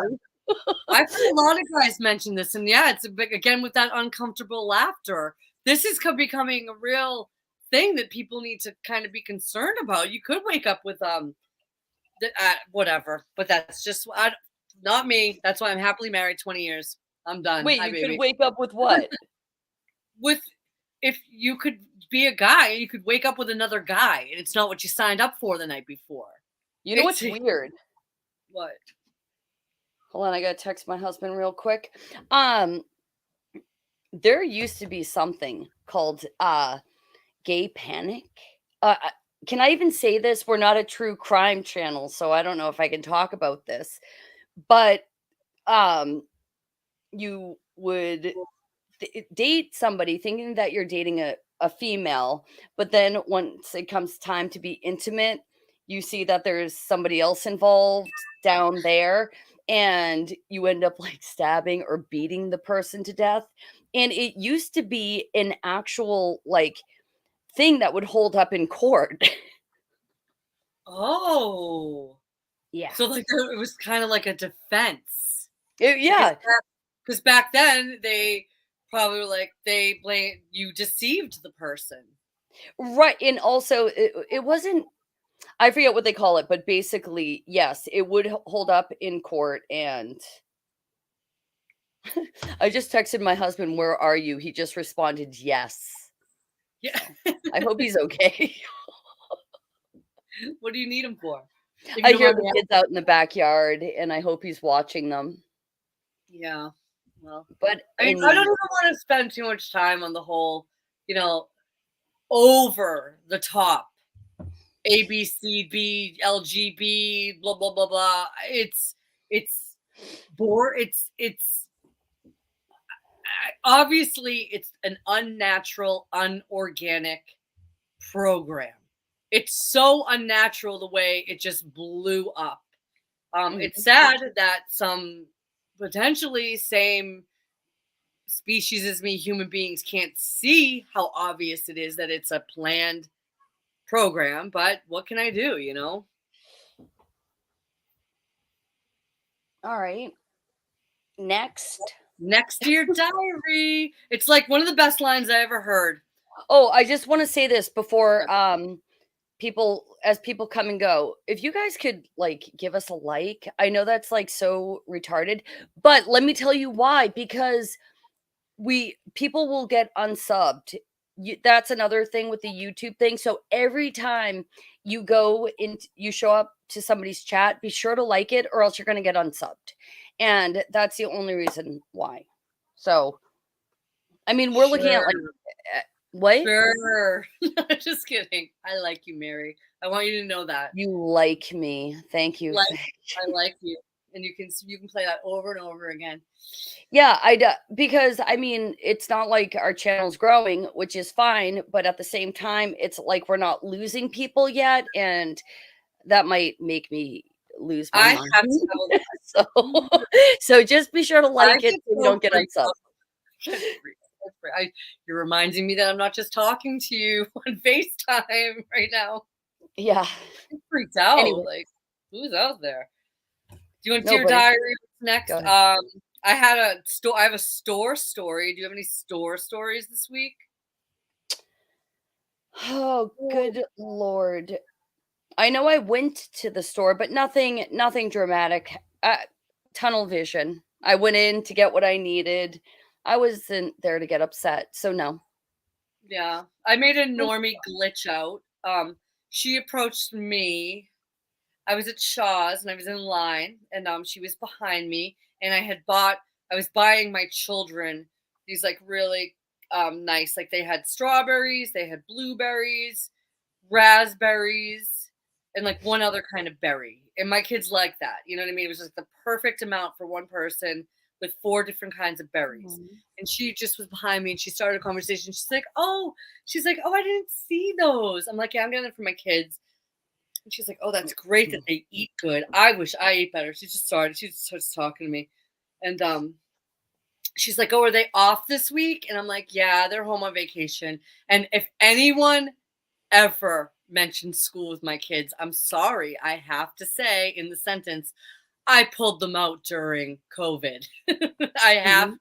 I've heard a lot of guys mention this, and yeah, it's a big, again, with that uncomfortable laughter. This is becoming a real thing that people need to kind of be concerned about. You could wake up with whatever, but that's just not me. That's why I'm happily married 20 years. I'm done. Wait, you could wake up with what? If you could be a guy, you could wake up with another guy, and it's not what you signed up for the night before. You know what's It's- weird? What? Hold on, I gotta text my husband real quick. There used to be something called gay panic. Can I even say this? We're not a true crime channel, so I don't know if I can talk about this. But you would date somebody thinking that you're dating a female, but then once it comes time to be intimate, you see that there's somebody else involved down there, and you end up like stabbing or beating the person to death. And it used to be an actual like thing that would hold up in court. Oh. Yeah. So like it was kind of like a defense. Yeah. Because back then they probably were like they blame you deceived the person. Right. And also it wasn't, I forget what they call it, but basically, yes, it would hold up in court. And I just texted my husband, "Where are you?" He just responded, "Yes." Yeah. I hope he's okay. What do you need him for? If you I don't hear mind me the kids out in the backyard, and I hope he's watching them. Yeah. Well, But I mean, I don't even want to spend too much time on the whole, over the top ABCB, LGB, blah blah blah blah. It's obviously it's an unnatural, unorganic program. It's so unnatural the way it just blew up. It's sad that some potentially same species as me, human beings, can't see how obvious it is that it's a planned program, but what can I do, all right. Next to your diary. It's like one of the best lines I ever heard. Oh, I just want to say this before people come and go. If you guys could like give us a like, I know that's like so retarded, but let me tell you why. Because people will get unsubbed. That's another thing with the YouTube thing. So every time you go in, you show up to somebody's chat, be sure to like it, or else you're going to get unsubbed. And that's the only reason why. So, I mean, we're looking at like what? Sure. Just kidding. I like you, Mary. I want you to know that. You like me. Thank you. I like you. And you can play that over and over again. Yeah, because I mean, it's not like our channel's growing, which is fine, but at the same time, it's like we're not losing people yet, and that might make me lose my mind. Have to know that. So just be sure to like it so you don't get unsubbed. You're reminding me that I'm not just talking to you on FaceTime right now. Yeah. I'm freaked out. Anyway. Like, who's out there? Do you want to do your diary next? I have a store story. Do you have any store stories this week? Oh, good Lord. I know I went to the store, but nothing dramatic. Tunnel vision. I went in to get what I needed. I wasn't there to get upset, so no. Yeah, I made a normie glitch out. She approached me. I was at Shaw's and I was in line, and she was behind me, and I was buying my children these like really nice, like they had strawberries, they had blueberries, raspberries, and like one other kind of berry. And my kids like that. You know what I mean? It was like the perfect amount for one person with 4 different kinds of berries. Mm-hmm. And she just was behind me and she started a conversation. She's like, oh, I didn't see those. I'm like, yeah, I'm getting them for my kids. And she's like, oh, that's great that they eat good. I wish I ate better. She just starts talking to me. And she's like, oh, are they off this week? And I'm like, yeah, they're home on vacation. And if anyone ever mentions school with my kids, I'm sorry, I have to say in the sentence, I pulled them out during COVID. I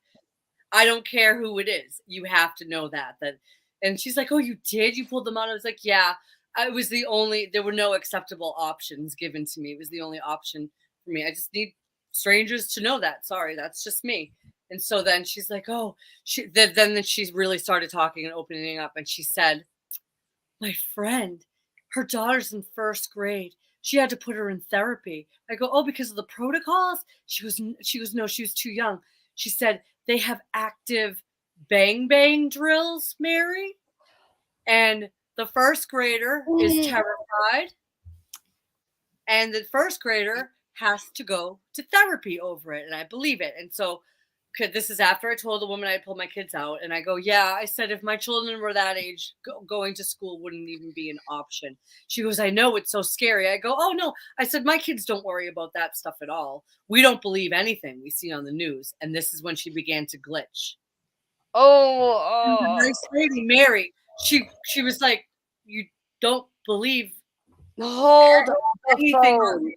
don't care who it is. You have to know that. And she's like, oh, you did? You pulled them out? I was like, yeah. There were no acceptable options given to me. It was the only option for me. I just need strangers to know that. Sorry, that's just me. And so then she's like, oh, then she really started talking and opening up. And she said, my friend, her daughter's in 1st grade. she had to put her in therapy. I go, oh, because of the protocols? She goes, no, she was too young. She said, they have active bang bang drills, Mary. And the first grader is terrified. And the first grader has to go to therapy over it. And I believe it. And so this is after I told the woman I pulled my kids out. And I go, yeah, I said, if my children were that age, going to school wouldn't even be an option. She goes, I know, it's so scary. I go, oh, no. I said, my kids don't worry about that stuff at all. We don't believe anything we see on the news. And this is when she began to glitch. Oh, nice lady, Mary. She was like, you don't believe hold anything.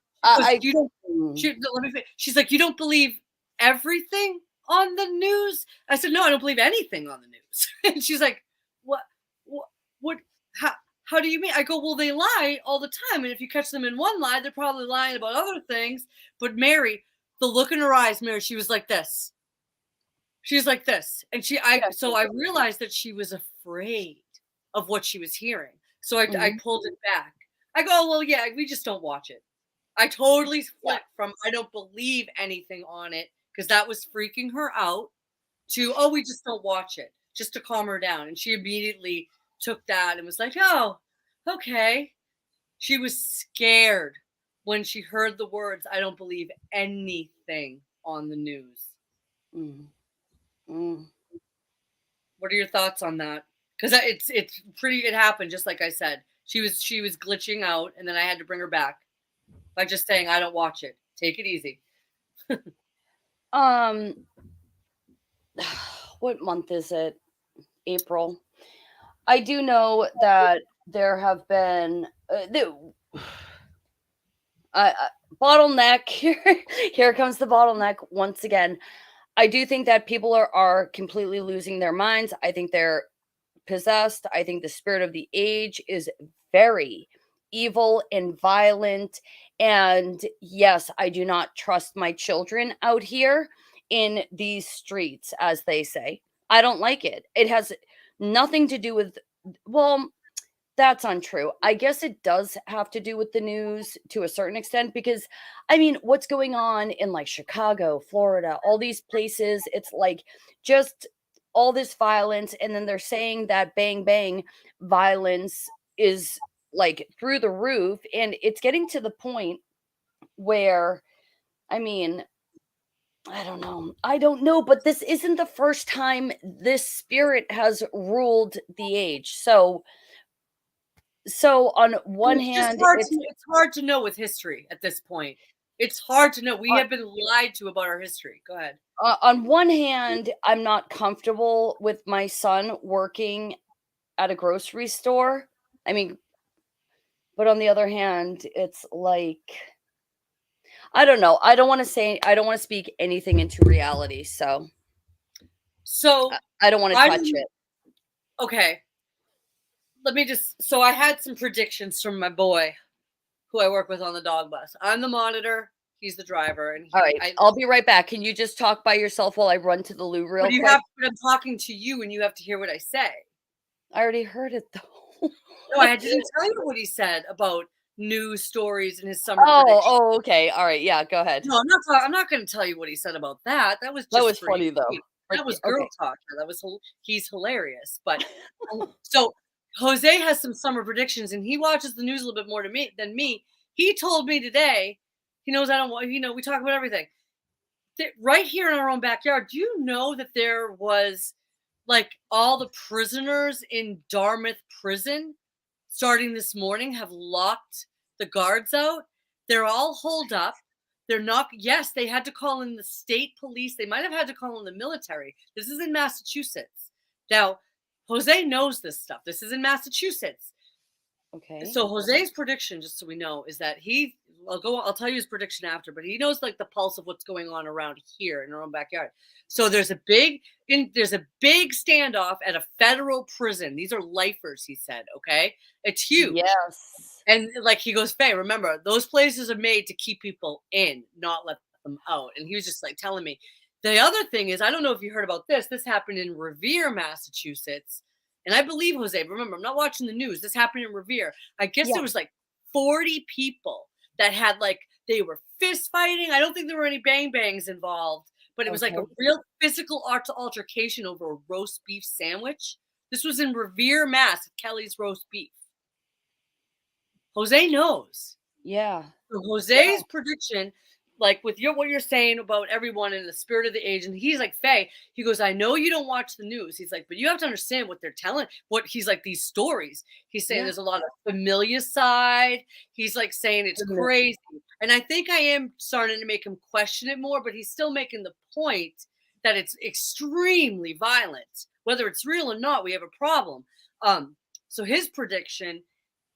She's like, you don't believe everything on the news? I said, no, I don't believe anything on the news. And she's like, what, how do you mean? I go, well, they lie all the time. And if you catch them in one lie, they're probably lying about other things. But Mary, the look in her eyes, Mary, she was like this. She's like this. And so I realized that she was afraid of what she was hearing. So I pulled it back. I go, well, yeah, we just don't watch it. I totally flipped from I don't believe anything on it because that was freaking her out to, oh, we just don't watch it, just to calm her down. And she immediately took that and was like, oh, okay. She was scared when she heard the words, I don't believe anything on the news. What are your thoughts on that? Because it happened just like I said. She was glitching out, and then I had to bring her back by just saying, I don't watch it. Take it easy. What month is it? April. I do know that there have been bottleneck. Here comes the bottleneck once again. I do think that people are completely losing their minds. I think they're possessed. I think the spirit of the age is very evil and violent. And yes, I do not trust my children out here in these streets, as they say. I don't like it. It has nothing to do with, well, that's untrue. I guess it does have to do with the news to a certain extent because, I mean, what's going on in like Chicago, Florida, all these places, it's like just all this violence. And then they're saying that bang, bang violence is like through the roof. And it's getting to the point where, I mean, I don't know, but this isn't the first time this spirit has ruled the age. So on one hand, it's hard to know with history at this point. It's hard to know. We have been lied to about our history. Go ahead. On one hand, I'm not comfortable with my son working at a grocery store. I mean, but on the other hand, it's like, I don't know. I don't want to speak anything into reality. So I don't want to touch it. Okay. So I had some predictions from my boy who I work with on the dog bus. I'm the monitor. He's the driver. And all right. I'll be right back. Can you just talk by yourself while I run to the loo real quick? I'm talking to you and you have to hear what I say. I already heard it though. No, I didn't tell you what he said about news stories and his summer. Oh, okay. All right. Yeah, go ahead. No, I'm not going to tell you what he said about that. That was funny though. That was girl talk. He's hilarious. But so Jose has some summer predictions and he watches the news a little bit more than me. He told me today, he knows I don't want, we talk about everything. Right here in our own backyard, do you know that there was like all the prisoners in Dartmouth prison starting this morning have locked the guards out? They're all holed up. They're not, yes, they had to call in the state police. They might have had to call in the military. This is in Massachusetts. Now, Jose knows this stuff. This is in Massachusetts. Okay. So Jose's prediction, just so we know, is that I'll tell you his prediction after, but he knows like the pulse of what's going on around here in our own backyard. So there's a big standoff at a federal prison. These are lifers, he said. Okay. It's huge. Yes. And like he goes, Faye, remember, those places are made to keep people in, not let them out. And he was just like telling me. The other thing is, I don't know if you heard about this. This happened in Revere, Massachusetts. And I believe Jose, remember, I'm not watching the news. This happened in Revere. I guess there was like 40 people that had like they were fist fighting. I don't think there were any bang bangs involved, but it was like a Okay. real physical altercation over a roast beef sandwich. This was in Revere, Mass. At Kelly's Roast Beef. Jose knows. Yeah. So Jose's prediction, like with what you're saying about everyone in the spirit of the age, and he's like, Faye, he goes, I know you don't watch the news. He's like, but you have to understand what they're telling, what he's like, these stories. He's saying Yeah. there's a lot of familicide. He's like saying it's Goodness. crazy. And I think I am starting to make him question it more, but he's still making the point that it's extremely violent. Whether it's real or not, we have a problem. So his prediction,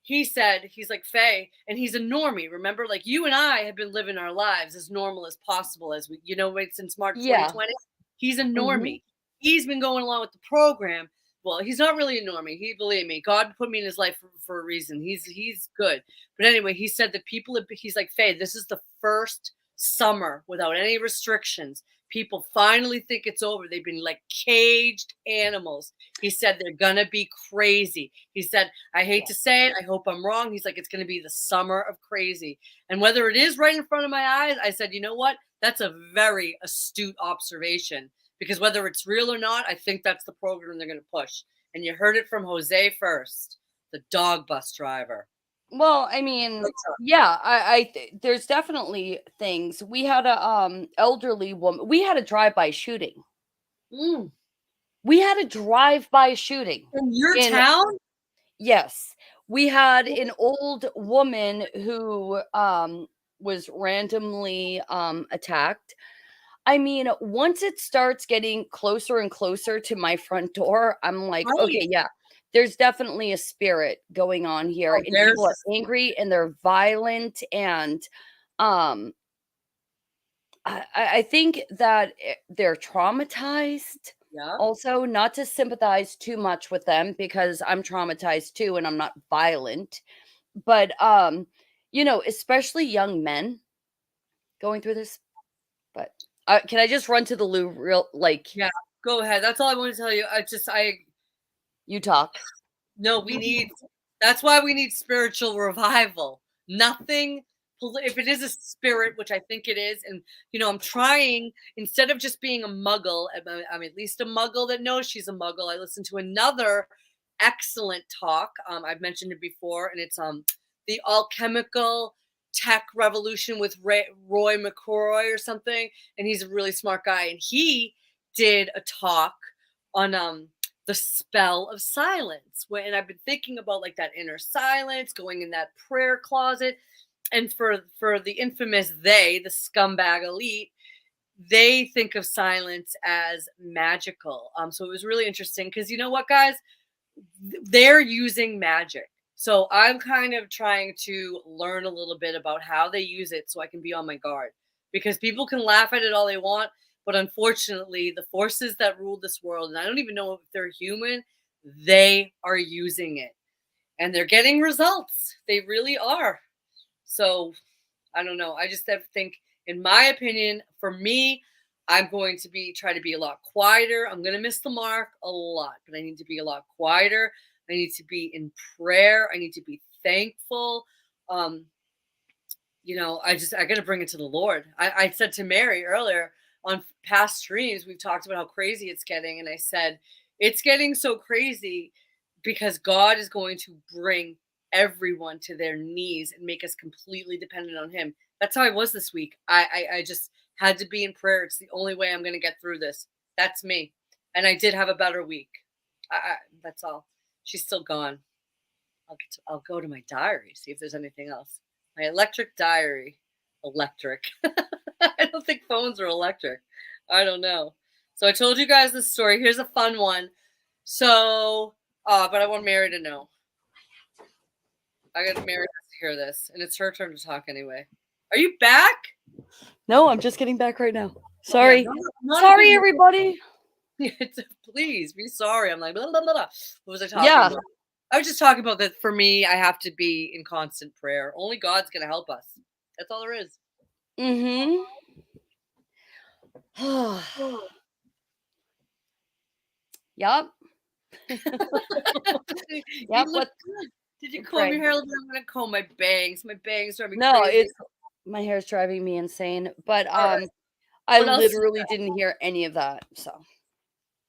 he said, he's like, Faye, and he's a normie. Remember, like you and I have been living our lives as normal as possible as we, since March Yeah. 2020. He's a Mhm. normie. He's been going along with the program. Well, he's not really a normie. He, believe me, God put me in his life for a reason. He's good. But anyway, he said that he's like, Faye, this is the first summer without any restrictions. People finally think it's over. They've been like caged animals. He said they're gonna be crazy. He said, I hate to say it, I hope I'm wrong. He's like, it's gonna be the summer of crazy. And whether it is right in front of my eyes, I said, you know what? That's a very astute observation. Because whether it's real or not, I think that's the program they're gonna push. And you heard it from Jose first, the dog bus driver. Well, I mean, yeah, there's definitely things. We had a elderly woman. We had a drive-by shooting. Mm. We had a drive-by shooting. In your town? Yes. We had an old woman who was randomly attacked. I mean, once it starts getting closer and closer to my front door, I'm like, Right. okay, yeah, there's definitely a spirit going on here. Oh, And people are angry and they're violent. And I think that they're traumatized. Yeah. Also, not to sympathize too much with them because I'm traumatized too and I'm not violent. But especially young men going through this. But can I just run to the loo real Yeah, go ahead. That's all I want to tell you. You talk. No, that's why we need spiritual revival. Nothing, if it is a spirit, which I think it is, and I'm trying, instead of just being a muggle, I'm at least a muggle that knows she's a muggle. I listened to another excellent talk. I've mentioned it before, and it's the alchemical tech revolution with Roy McCrory or something, and he's a really smart guy, and he did a talk on the spell of silence. And I've been thinking about like that inner silence, going in that prayer closet, and for the infamous the scumbag elite, they think of silence as magical. So it was really interesting because you know what, guys, they're using magic. So I'm kind of trying to learn a little bit about how they use it so I can be on my guard, because people can laugh at it all they want, but unfortunately the forces that rule this world, and I don't even know if they're human, they are using it and they're getting results. They really are. So I don't know. I just think, in my opinion, for me, I'm going to try to be a lot quieter. I'm going to miss the mark a lot, but I need to be a lot quieter. I need to be in prayer. I need to be thankful. I got to bring it to the Lord. I said to Mary earlier on past streams, we've talked about how crazy it's getting. And I said, it's getting so crazy because God is going to bring everyone to their knees and make us completely dependent on him. That's how I was this week. I just had to be in prayer. It's the only way I'm going to get through this. That's me. And I did have a better week. That's all. She's still gone. I'll go to my diary, see if there's anything else. My electric diary. Electric. I don't think phones are electric. I don't know. So I told you guys this story. Here's a fun one. So, but I want Mary to know. Mary has to hear this, and it's her turn to talk anyway. Are you back? No, I'm just getting back right now. Sorry. Okay, sorry, everybody. Please be sorry. I'm like, blah, blah, blah, blah. What was I talking about? I was just talking about that. For me, I have to be in constant prayer. Only God's going to help us. That's all there is. Mm-hmm. Yep. Yep. Did you comb your Right. hair a little bit? I'm gonna comb my bangs. My bangs drive me No, crazy. it's my hair's driving me insane, but All right. I What else? literally didn't hear any of that. So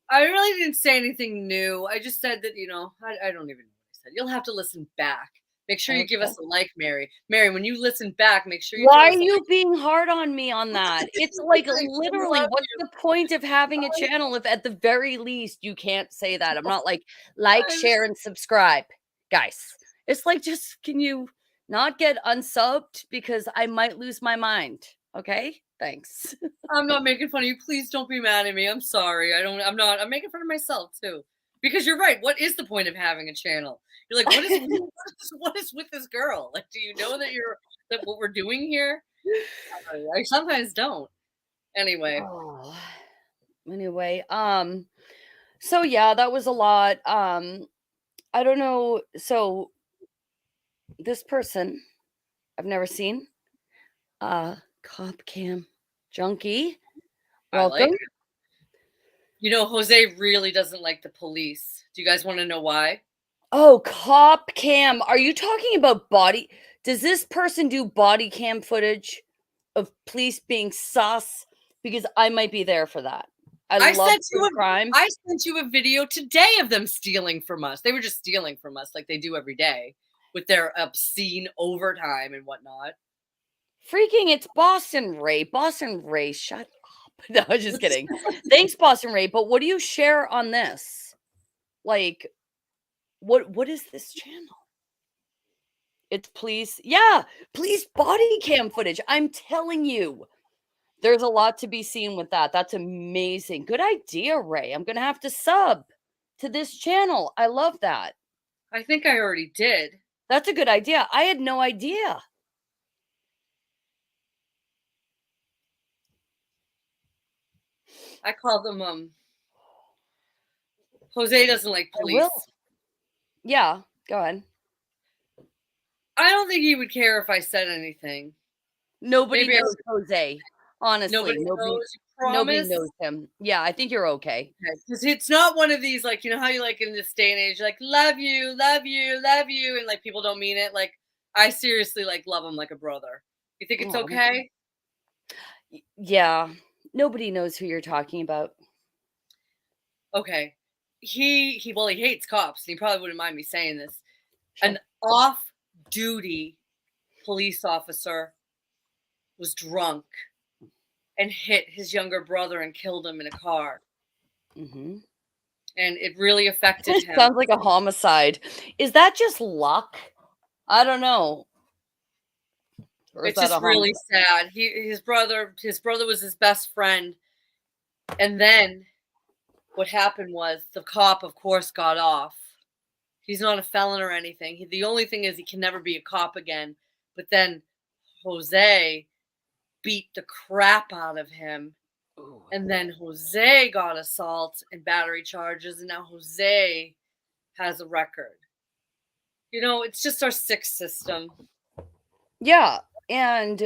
I really didn't say anything new. I just said that, I don't even know what I said. You'll have to listen back. Make sure you give okay. us a like, Mary. Mary, when you listen back, make sure you Why throw are us you being hard on me on that? It's like I literally, love what's you. the point of having a channel if at the very least you can't say that? I'm not like, I'm, share, and subscribe, guys. It's like, just can you not get unsubbed because I might lose my mind? Okay, thanks. I'm not making fun of you. Please don't be mad at me. I'm sorry. I'm not. I'm making fun of myself too. Because you're right. What is the point of having a channel? You're like, what is with this girl? Like, do you know that what we're doing here? I sometimes don't. Anyway, Oh, anyway, so yeah, that was a lot. I don't know. So this person I've never seen, cop cam junkie. I like Welcome. it. Jose really doesn't like the police. Do you guys want to know why? Oh, cop cam. Are you talking about body? Does this person do body cam footage of police being sus? Because I might be there for that. I I love sent you true a crime. I sent you a video today of them stealing from us. They were just stealing from us like they do every day with their obscene overtime and whatnot. Freaking, it's Boston Ray. Boston Ray, shut up. No, I'm just kidding. Thanks, Boston Ray. But what do you share on this? Like, what is this channel? It's police. Yeah, police body cam footage. I'm telling you. There's a lot to be seen with that. That's amazing. Good idea, Ray. I'm going to have to sub to this channel. I love that. I think I already did. That's a good idea. I had no idea. I call them Jose doesn't like I police. will. Yeah, go ahead. I don't think he would care if I said anything. Nobody Maybe knows Jose. Honestly, nobody knows. You nobody promise? knows him. Yeah, I think you're okay. Because it's not one of these, like, how you like in this day and age, like, love you, love you, love you, and like people don't mean it. Like, I seriously like love him like a brother. You think it's Aw. okay? Yeah, nobody knows who you're talking about. Okay. He hates cops, and he probably wouldn't mind me saying this. Sure. An off-duty police officer was drunk and hit his younger brother and killed him in a car. Mhm. And it really affected him. Sounds like a homicide. Is that just luck? I don't know. Or is It's that just a really homicide? sad. His brother was his best friend. And then what happened was the cop, of course, got off. He's not a felon or anything. The only thing is he can never be a cop again. But then Jose beat the crap out of him. Ooh. And then Jose got assault and battery charges. And now Jose has a record. It's just our sick system. Yeah, and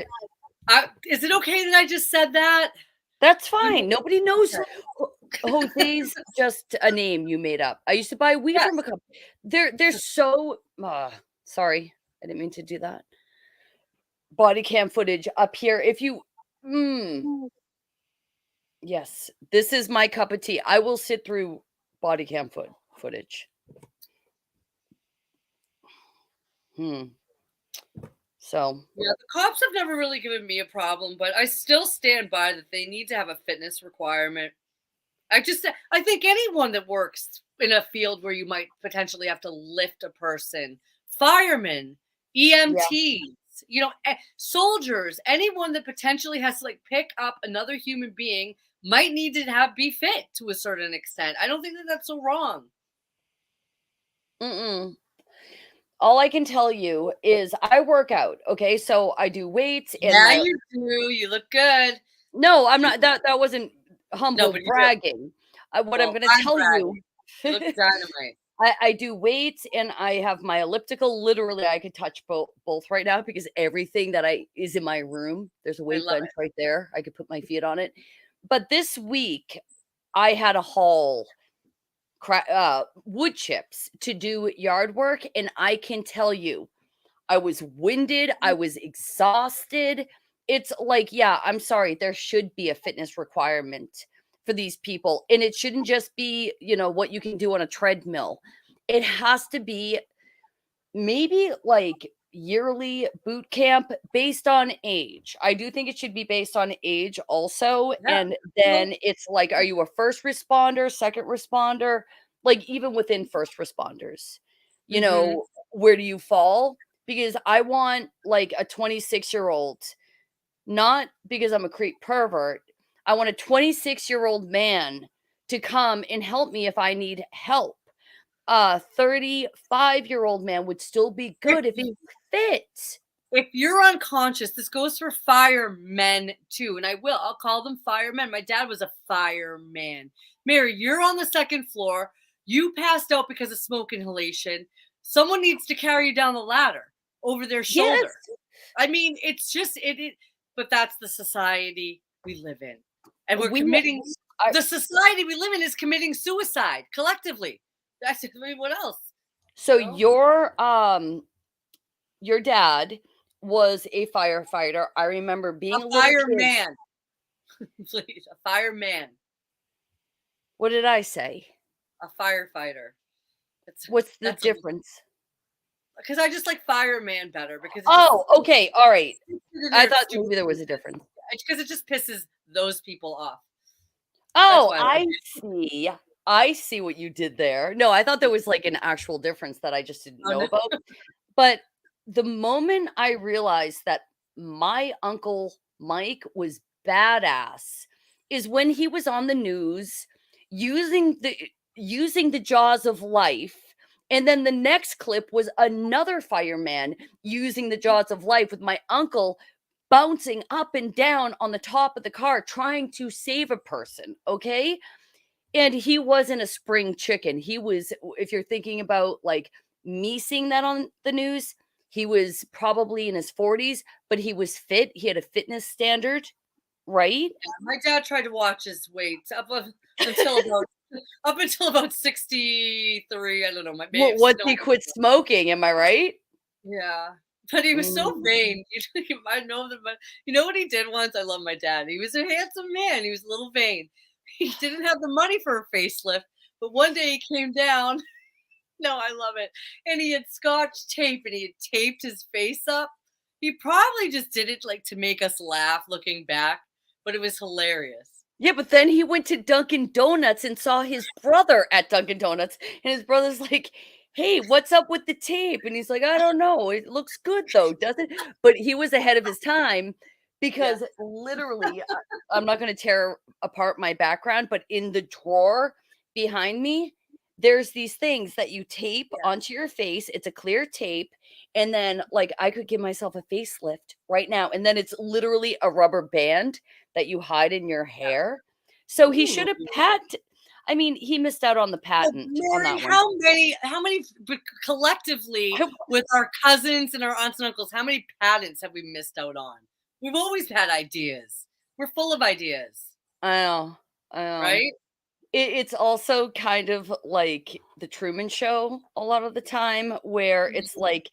Is it okay that I just said that? that's fine. Nobody knows. Okay. Jose's just a name you made up. I used to buy weed Yes. from a couple. They're so sorry. I didn't mean to do that. Body cam footage up here. If you yes, this is my cup of tea. I will sit through body cam footage. So Yeah, the cops have never really given me a problem, but I still stand by that they need to have a fitness requirement. I think anyone that works in a field where you might potentially have to lift a person, firemen, EMTs, soldiers, anyone that potentially has to like pick up another human being might need to be fit to a certain extent. I don't think that that's so wrong. all I can tell you is I work out. Okay, so I do weights. And Yeah, you do. You look good. No, I'm not. That wasn't humble but you do. bragging. What I'm Well, going to tell bragging. you, You look dynamite. I do weights and I have my elliptical. Literally, I could touch both right now because everything that is in my room. There's a weight bench right there. I could put my feet on it. But this week, I had a haul wood chips to do yard work, and I can tell you, I was winded, I was exhausted. It's like, yeah, I'm sorry, there should be a fitness requirement for these people, and it shouldn't just be, what you can do on a treadmill. It has to be maybe like yearly boot camp based on age. I do think it should be based on age also. Yeah. And then it's like, are you a first responder, second responder? Like, even within first responders, where do you fall? Because I want like a 26-year-old, not because I'm a creep pervert. I want a 26-year-old man to come and help me if I need help. A 35-year-old man would still be good if he fit. If you're unconscious, this goes for firemen too. And I'll call them firemen. My dad was a fireman. Mary, you're on the second floor. You passed out because of smoke inhalation. Someone needs to carry you down the ladder over their shoulder. Yes. I mean, it's just but that's the society we live in. And the society we live in is committing suicide collectively. That's, I mean, what else? So your dad was a firefighter. I remember being a fireman. Please, a fireman. What did I say? A firefighter. What's the difference? Because I just like fireman better. Because okay, all right. I thought maybe there was a difference. Because it just pisses those people off. Oh, I see. I see what you did there. No, I thought there was like an actual difference that I just didn't know about. But the moment I realized that my uncle Mike was badass is when he was on the news using the jaws of life. And then the next clip was another fireman using the jaws of life with my uncle bouncing up and down on the top of the car trying to save a person. Okay. And he wasn't a spring chicken. He was, if you're thinking about like me seeing that on the news, he was probably in his 40s, but he was fit. He had a fitness standard, right? Yeah, my dad tried to watch his weight up until about 63. I don't know. Once he quit smoking, am I right? Yeah. But he was so vain. I know that, but you know what he did once? I love my dad. He was a handsome man. He was a little vain. He didn't have the money for a facelift, but one day he came down. No, I love it. And he had scotch tape and he had taped his face up. He probably just did it like to make us laugh looking back, but it was hilarious. Yeah, but then he went to Dunkin' Donuts and saw his brother at Dunkin' Donuts. And his brother's like, hey, what's up with the tape? And he's like, I don't know. It looks good though, doesn't it? But he was ahead of his time. Because literally, I'm not going to tear apart my background, but in the drawer behind me, there's these things that you tape onto your face. It's a clear tape. And then like I could give myself a facelift right now. And then it's literally a rubber band that you hide in your hair. So he should have I mean, he missed out on the patent on that one. How many collectively with our cousins and our aunts and uncles, how many patents have we missed out on? We've always had ideas. We're full of ideas. I know. Right? It's also kind of like the Truman Show a lot of the time where it's like,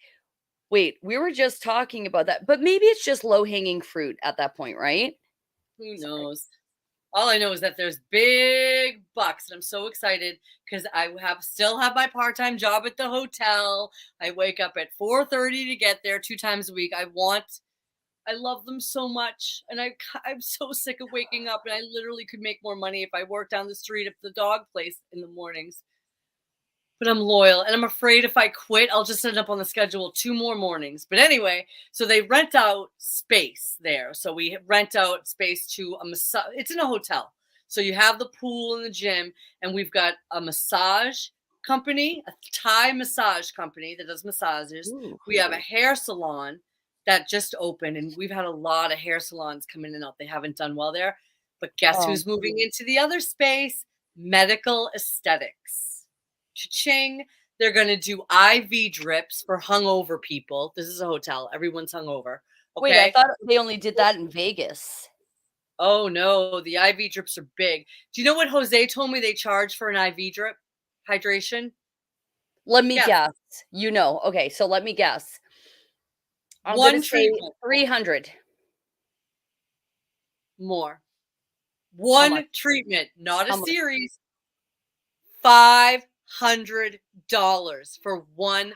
wait, we were just talking about that. But maybe it's just low-hanging fruit at that point, right? Who knows? All I know is that there's big bucks, and I'm so excited because I still have my part-time job at the hotel. I wake up at 4:30 to get there 2 times a week. I love them so much, and I'm so sick of waking up, and I literally could make more money if I worked down the street at the dog place in the mornings. But I'm loyal, and I'm afraid if I quit, I'll just end up on the schedule 2 more mornings. But anyway, so they rent out space there. So we rent out space to a massage. It's in a hotel. So you have the pool and the gym, and we've got a massage company, a Thai massage company that does massages. Ooh. We have a hair salon that just opened, and we've had a lot of hair salons come in and out. They haven't done well there. But guess who's moving into the other space? Medical aesthetics. Cha-ching. They're going to do IV drips for hungover people. This is a hotel. Everyone's hungover. Okay? Wait, I thought they only did that in Vegas. Oh, no. The IV drips are big. Do you know what Jose told me they charge for an IV drip? hydration. Let me Yes. guess. You know. Okay, so let me guess. I'm One gonna say treatment. 300. More. How One much? treatment, not a How much? series. $500 for one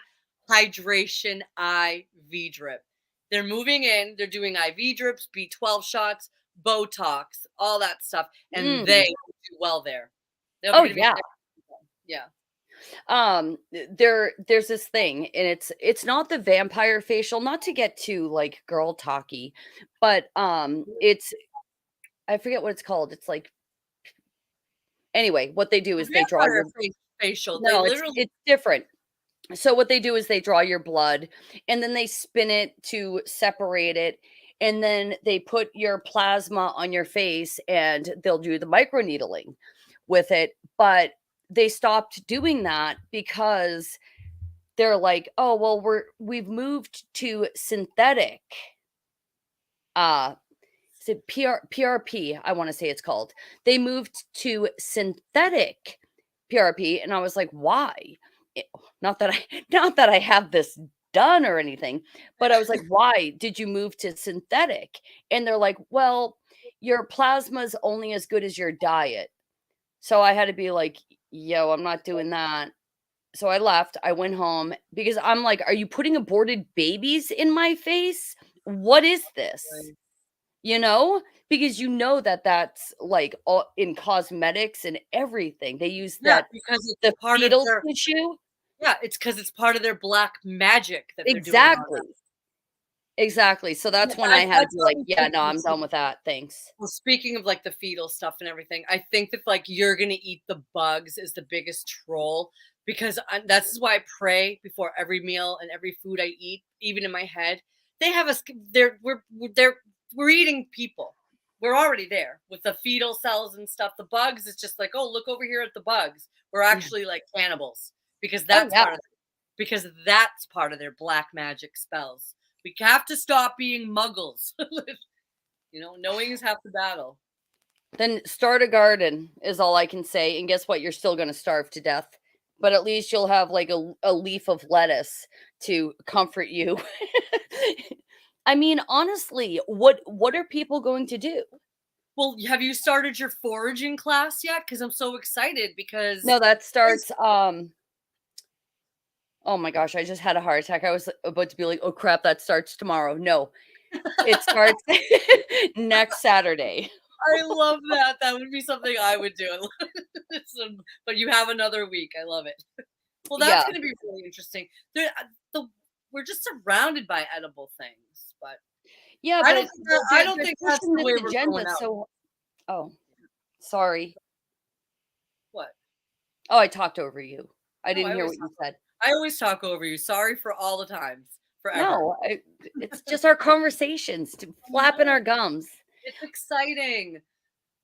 hydration IV drip. They're moving in. They're doing IV drips, B12 shots, Botox, all that stuff, and they do well there. They're Oh gonna be yeah. yeah. There's this thing, and it's not the vampire facial, not to get too like girl talky, but it's I forget what it's called. It's like anyway, what they do is they draw Vampire your facial. They no, literally it's different. So what they do is they draw your blood and then they spin it to separate it. And then they put your plasma on your face and they'll do the microneedling with it. But they stopped doing that because they're like, oh, well, we've moved to synthetic. Is it PRP? I want to say it's called. They moved to synthetic PRP. And I was like, why? Not that I have this done or anything, but I was like, why did you move to synthetic? And they're like, well, your plasma's only as good as your diet. So I had to be like, yo, I'm not doing that. So I left. I went home because I'm like, are you putting aborted babies in my face? What is this? You know, because you know that that's like all in cosmetics and everything. They use that because it's the part of fetal their tissue. it's because it's part of their black magic that they're doing. Exactly. Exactly. So that's when I had to be like, yeah, no, I'm done with that. Thanks. Well, speaking of like the fetal stuff and everything, I think that like you're gonna eat the bugs is the biggest troll because that's why I pray before every meal and every food I eat, even in my head. They have us. We're eating people. We're already there with the fetal cells and stuff. The bugs is just like, oh, look over here at the bugs. We're actually like cannibals because that's because that's part of their black magic spells. We have to stop being muggles. Knowing is half the battle. Then start a garden is all I can say. And guess what? You're still going to starve to death. But at least you'll have like a leaf of lettuce to comfort you. I mean, honestly, what are people going to do? Well, have you started your foraging class yet? Because I'm so excited because no, that starts oh my gosh, I just had a heart attack. I was about to be like, oh crap, that starts tomorrow. No, it starts next Saturday. I love that. That would be something I would do. But you have another week. I love it. Well, that's going to be really interesting. We're just surrounded by edible things, but yeah, I but I don't think that's the way we're going out. So, oh, sorry. What? Oh, I talked over you. I didn't hear what you said. I always talk over you. Sorry for all the times. Forever. No, it's just our conversations, flapping our gums. It's exciting.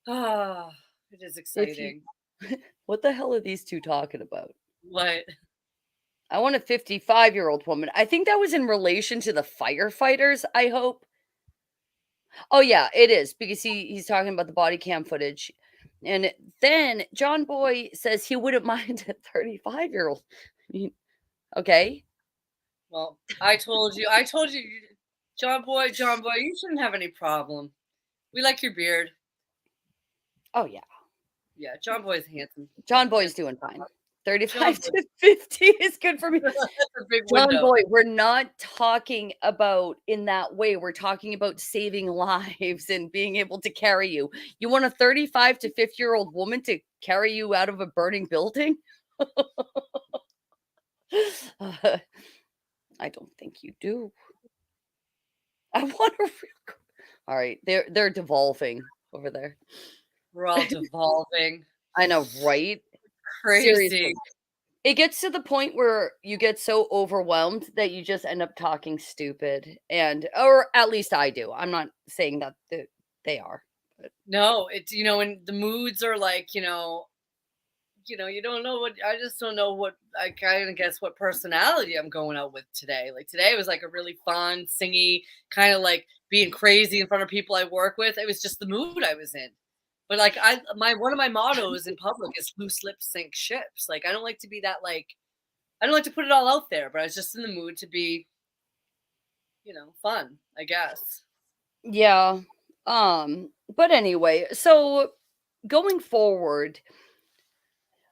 Ah, it is exciting. What the hell are these two talking about? What? I want a 55-year-old woman. I think that was in relation to the firefighters, I hope. Oh, yeah, it is, because he's talking about the body cam footage. And then John Boy says he wouldn't mind a 35-year-old. Okay. Well, I told you, John Boy, you shouldn't have any problem. We like your beard. Oh, yeah. Yeah, John Boy's handsome. John Boy's doing fine. 35 to 50 is good for me. That's a big John window. Boy, we're not talking about in that way. We're talking about saving lives and being able to carry you. You want a 35 to 50-year-old woman to carry you out of a burning building? I don't think you do. I want a real. All right, they're devolving over there. We're all devolving. I know, right? Crazy. Seriously. It gets to the point where you get so overwhelmed that you just end up talking stupid, or at least I do. I'm not saying that they are. But. No, it's and the moods are like you don't know what. I just don't know what. I kind of guess what personality I'm going out with today. Like today was like a really fun, singy, kind of like being crazy in front of people I work with. It was just the mood I was in. But like one of my mottos in public is loose lips sink ships. Like I don't like to be that like I don't like to put it all out there, but I was just in the mood to be, fun, I guess. Yeah. But anyway, so going forward,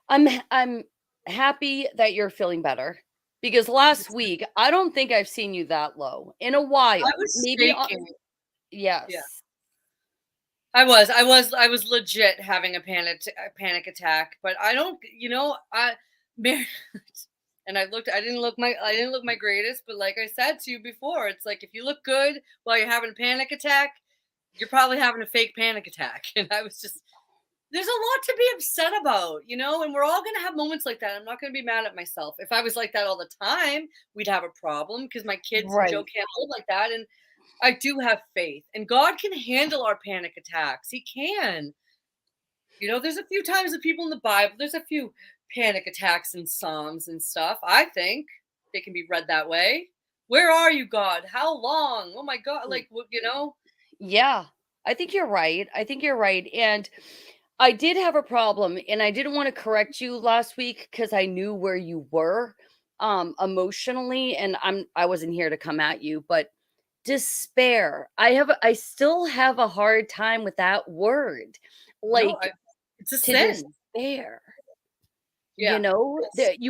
I'm happy that you're feeling better because last week I don't think I've seen you that low in a while. I was Maybe shaking. yes. Yeah. I was legit having a panic attack, but I don't, and I didn't look my greatest, but like I said to you before, it's like if you look good while you're having a panic attack, you're probably having a fake panic attack. And I was just, there's a lot to be upset about, and we're all going to have moments like that. I'm not going to be mad at myself. If I was like that all the time, we'd have a problem because my kids and Joe can't live like that. And I do have faith, and God can handle our panic attacks. He can. There's a few times that people in the Bible, there's a few panic attacks in Psalms and stuff. I think they can be read that way. Where are you, God? How long? Oh my God. Like, Yeah, I think you're right. And I did have a problem, and I didn't want to correct you last week because I knew where you were emotionally, and I wasn't here to come at you, but despair. I still have a hard time with that word. Like it's a to sin. Despair. Yeah.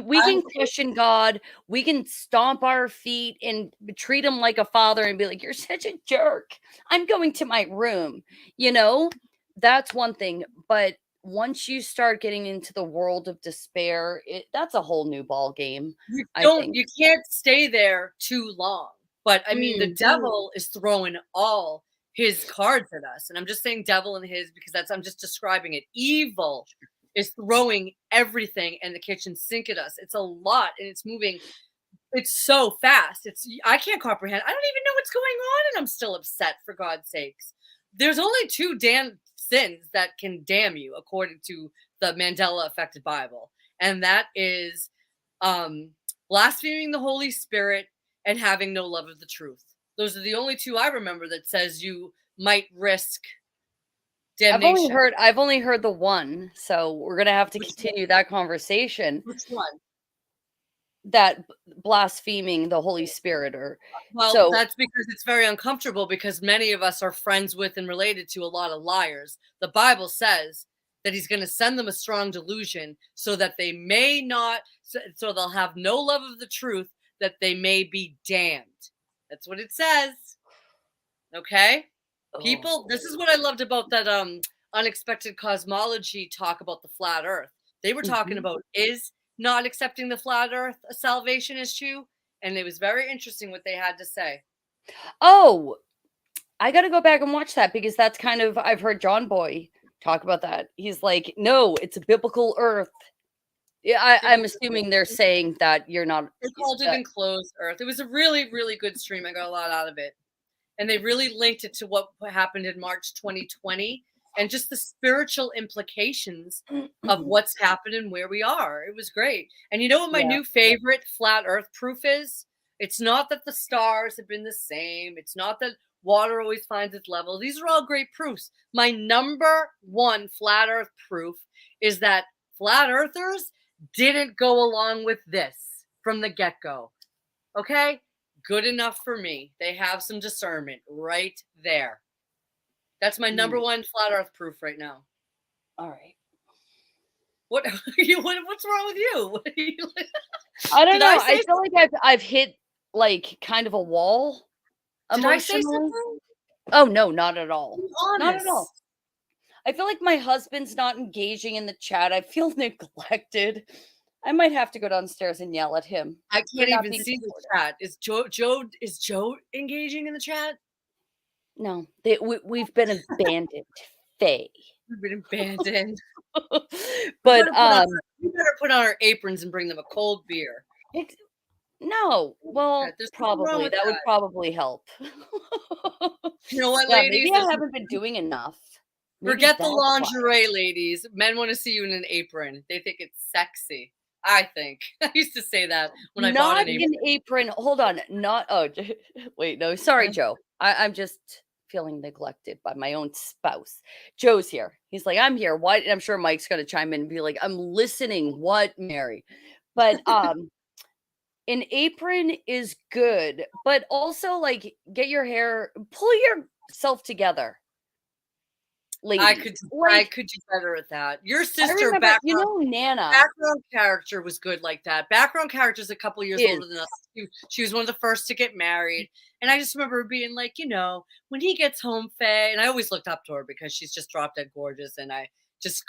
We can question God. We can stomp our feet and treat him like a father and be like, you're such a jerk. I'm going to my room. That's one thing. But once you start getting into the world of despair, that's a whole new ball game. You can't stay there too long. But I mean, the devil is throwing all his cards at us. And I'm just saying devil and his because I'm just describing it. Evil is throwing everything in the kitchen sink at us. It's a lot and it's moving. It's so fast. I can't comprehend. I don't even know what's going on and I'm still upset, for God's sakes. There's only 2 damn sins that can damn you according to the Mandela Affected Bible. And that is blaspheming the Holy Spirit and having no love of the truth. Those are the only 2 I remember that says you might risk damnation. I've only heard the one, so we're gonna have to continue that conversation. Which one? That blaspheming the Holy Spirit, that's because it's very uncomfortable because many of us are friends with and related to a lot of liars. The Bible says that he's going to send them a strong delusion so that they may not, so they'll have no love of the truth, that they may be damned. That's what it says. Okay? People, this is what I loved about that unexpected cosmology talk about the flat earth. They were talking about is not accepting the flat earth a salvation issue, and it was very interesting what they had to say. Oh, I got to go back and watch that because that's kind of, I've heard John Boy talk about that. He's like, no, it's a biblical earth. Yeah, I'm assuming they're saying that you're not. They called it enclosed earth. It was a really, really good stream. I got a lot out of it. And they really linked it to what happened in March 2020 and just the spiritual implications of what's happened and where we are. It was great. And you know what my new favorite flat earth proof is? It's not that the stars have been the same. It's not that water always finds its level. These are all great proofs. My number 1 flat earth proof is that flat earthers didn't go along with this from the get-go. Okay? Good enough for me. They have some discernment right there. That's my number 1 flat earth proof right now. All right. What's wrong with you? I don't know. I feel like I've hit like kind of a wall. Did I say something? Oh no, not at all. Not at all. I feel like my husband's not engaging in the chat. I feel neglected. I might have to go downstairs and yell at him. I can't even see the chat. Is Joe engaging in the chat? No, we've been abandoned. Faye. We've been abandoned. But we better put on our aprons and bring them a cold beer. No, well, probably that would probably help. You know what, ladies? Maybe I haven't been doing enough. Forget the lingerie, ladies. Men want to see you in an apron. They think it's sexy. I think. I used to say that when I bought an apron. Hold on. Wait, no. Sorry, Joe. I'm just feeling neglected by my own spouse. Joe's here. He's like, I'm here. What? And I'm sure Mike's gonna chime in and be like, I'm listening. What, Mary? But an apron is good, but also like get your hair, pull yourself together. Ladies. I could do better at that. Your I sister remember, you know, Nana. background character was good like that. Background character's a couple years older than us. She was one of the first to get married. And I just remember being like, you know, when he gets home, Faye, and I always looked up to her because she's just drop dead gorgeous. And I just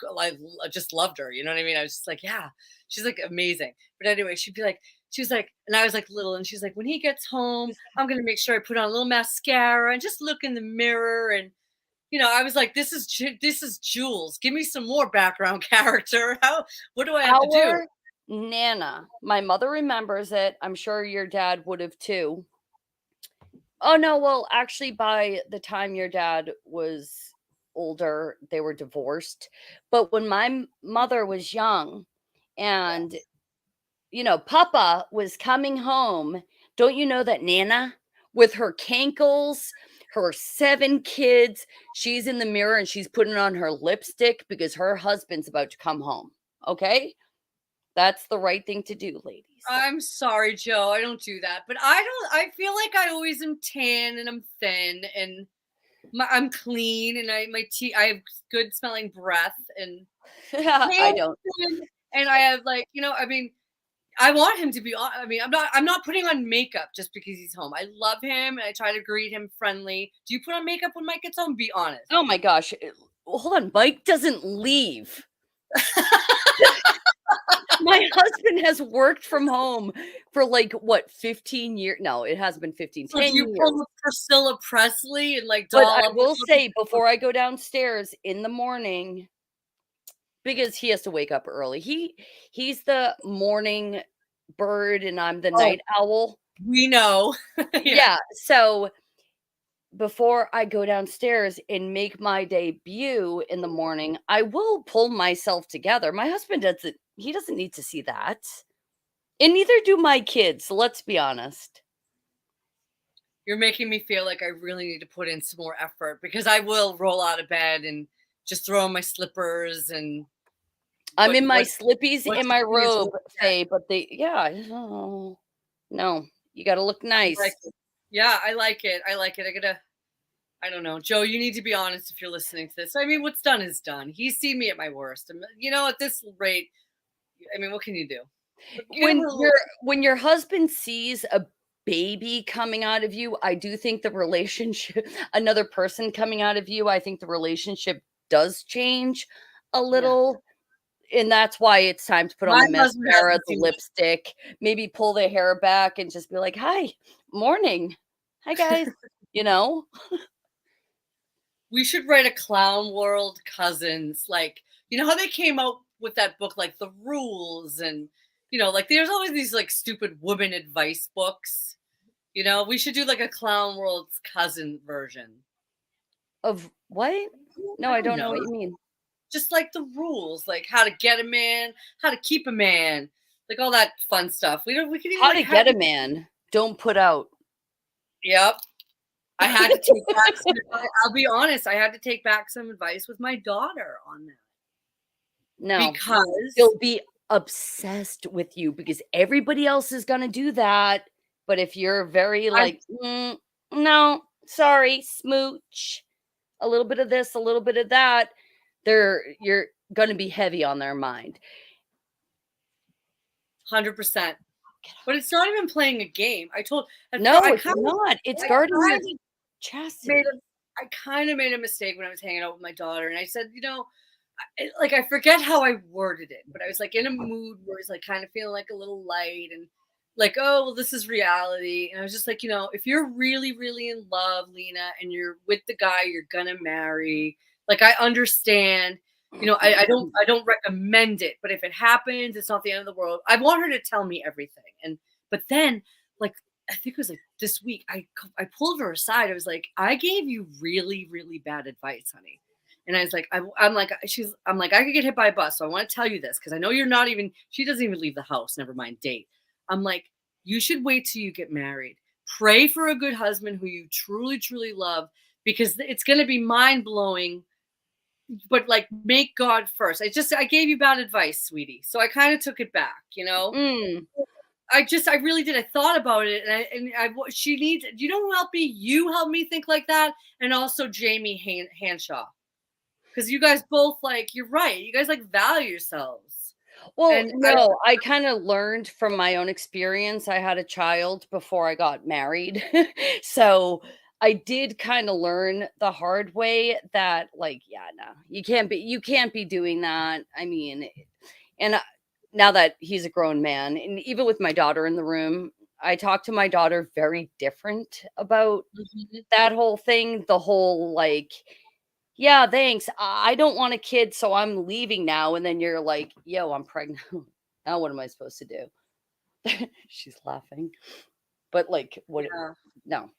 loved her. You know what I mean? I was just like, yeah, she's like amazing. But anyway, she was like, and I was like little, and she's like, when he gets home, I'm going to make sure I put on a little mascara and just look in the mirror. And, you know, I was like, this is Jules. Give me some more background character. What do I have to do? Nana, my mother remembers it. I'm sure your dad would have too. Oh no, well, actually, by the time your dad was older, they were divorced. But when my mother was young, and you know, Papa was coming home, don't you know that Nana, with her cankles, her 7 kids, she's in the mirror and she's putting on her lipstick because her husband's about to come home. Okay? That's the right thing to do, ladies. I'm sorry, Joe. I don't do that. But I feel like I always am tan and I'm thin and I'm clean and I have good smelling breath and I don't. And I have like, you know, I mean, I want him to be on. I mean, I'm not putting on makeup just because he's home. I love him and I try to greet him friendly. Do you put on makeup when Mike gets home? Be honest. Oh my gosh. Hold on. Mike doesn't leave. My husband has worked from home for like what, 15 years? No, it hasn't been 15. So 10 do you years. pull Priscilla Presley and like But I will say before I go downstairs in the morning, because he has to wake up early. He's the morning bird and I'm the night owl. We know. Yeah. So before I go downstairs and make my debut in the morning, I will pull myself together. My husband doesn't need to see that. And neither do my kids, let's be honest. You're making me feel like I really need to put in some more effort because I will roll out of bed and just throw on my slippers and I'm in my slippies in my robe, Faye, but no, you got to look nice. Yeah, I like it. I don't know. Joe, you need to be honest if you're listening to this. I mean, what's done is done. He's seen me at my worst. You know, at this rate, I mean, what can you do? When your husband sees a baby coming out of you, I do think the relationship, another person coming out of you, I think the relationship does change a little. Yeah. And that's why it's time to put on the mascara, the lipstick, maybe pull the hair back and just be like, hi, morning. Hi, guys. You know? We should write a Clown World Cousins. Like, you know how they came out with that book, like The Rules and, you know, like there's always these like stupid woman advice books. You know, we should do like a Clown World's cousin version. Of what? No, I don't know what you mean. Just like the rules, like how to get a man, how to keep a man, like all that fun stuff. We could even how to get a man. Don't put out. Yep. I had to take back I'll be honest, I had to take back some advice with my daughter on that. No, because they'll be obsessed with you because everybody else is gonna do that. But if you're very like, no, sorry, smooch, a little bit of this, a little bit of that. You're going to be heavy on their mind. 100%. But it's not even playing a game. It's not. It's guarding your chastity. I kind of made a mistake when I was hanging out with my daughter. And I said, you know, like I forget how I worded it. But I was like in a mood where it's like kind of feeling like a little light. And like, oh, well, this is reality. And I was just like, you know, if you're really, really in love, Lena, and you're with the guy you're going to marry, like I understand, you know, I don't recommend it, but if it happens, it's not the end of the world. I want her to tell me everything. But then like, I think it was like this week, I pulled her aside. I was like, I gave you really, really bad advice, honey. And I was like, I'm like, I could get hit by a bus. So I want to tell you this because I know she doesn't even leave the house, never mind date. I'm like, you should wait till you get married. Pray for a good husband who you truly, truly love. because it's going to be mind blowing. But like, make God first. I gave you bad advice, sweetie. So I kind of took it back, Mm. I really did. I thought about it, she needs. You know who helped me? You helped me think like that, and also Jamie Hanshaw, because you guys both you're right. You guys value yourselves. Well, And no, I kind of learned from my own experience. I had a child before I got married. So I did kind of learn the hard way that yeah, no, you can't be doing that. I mean, and now that he's a grown man, and even with my daughter in the room, I talk to my daughter very different about that whole thing. The whole yeah, thanks. I don't want a kid, so I'm leaving now. And then you're like, yo, I'm pregnant. Now what am I supposed to do? She's laughing. But what? Yeah. No.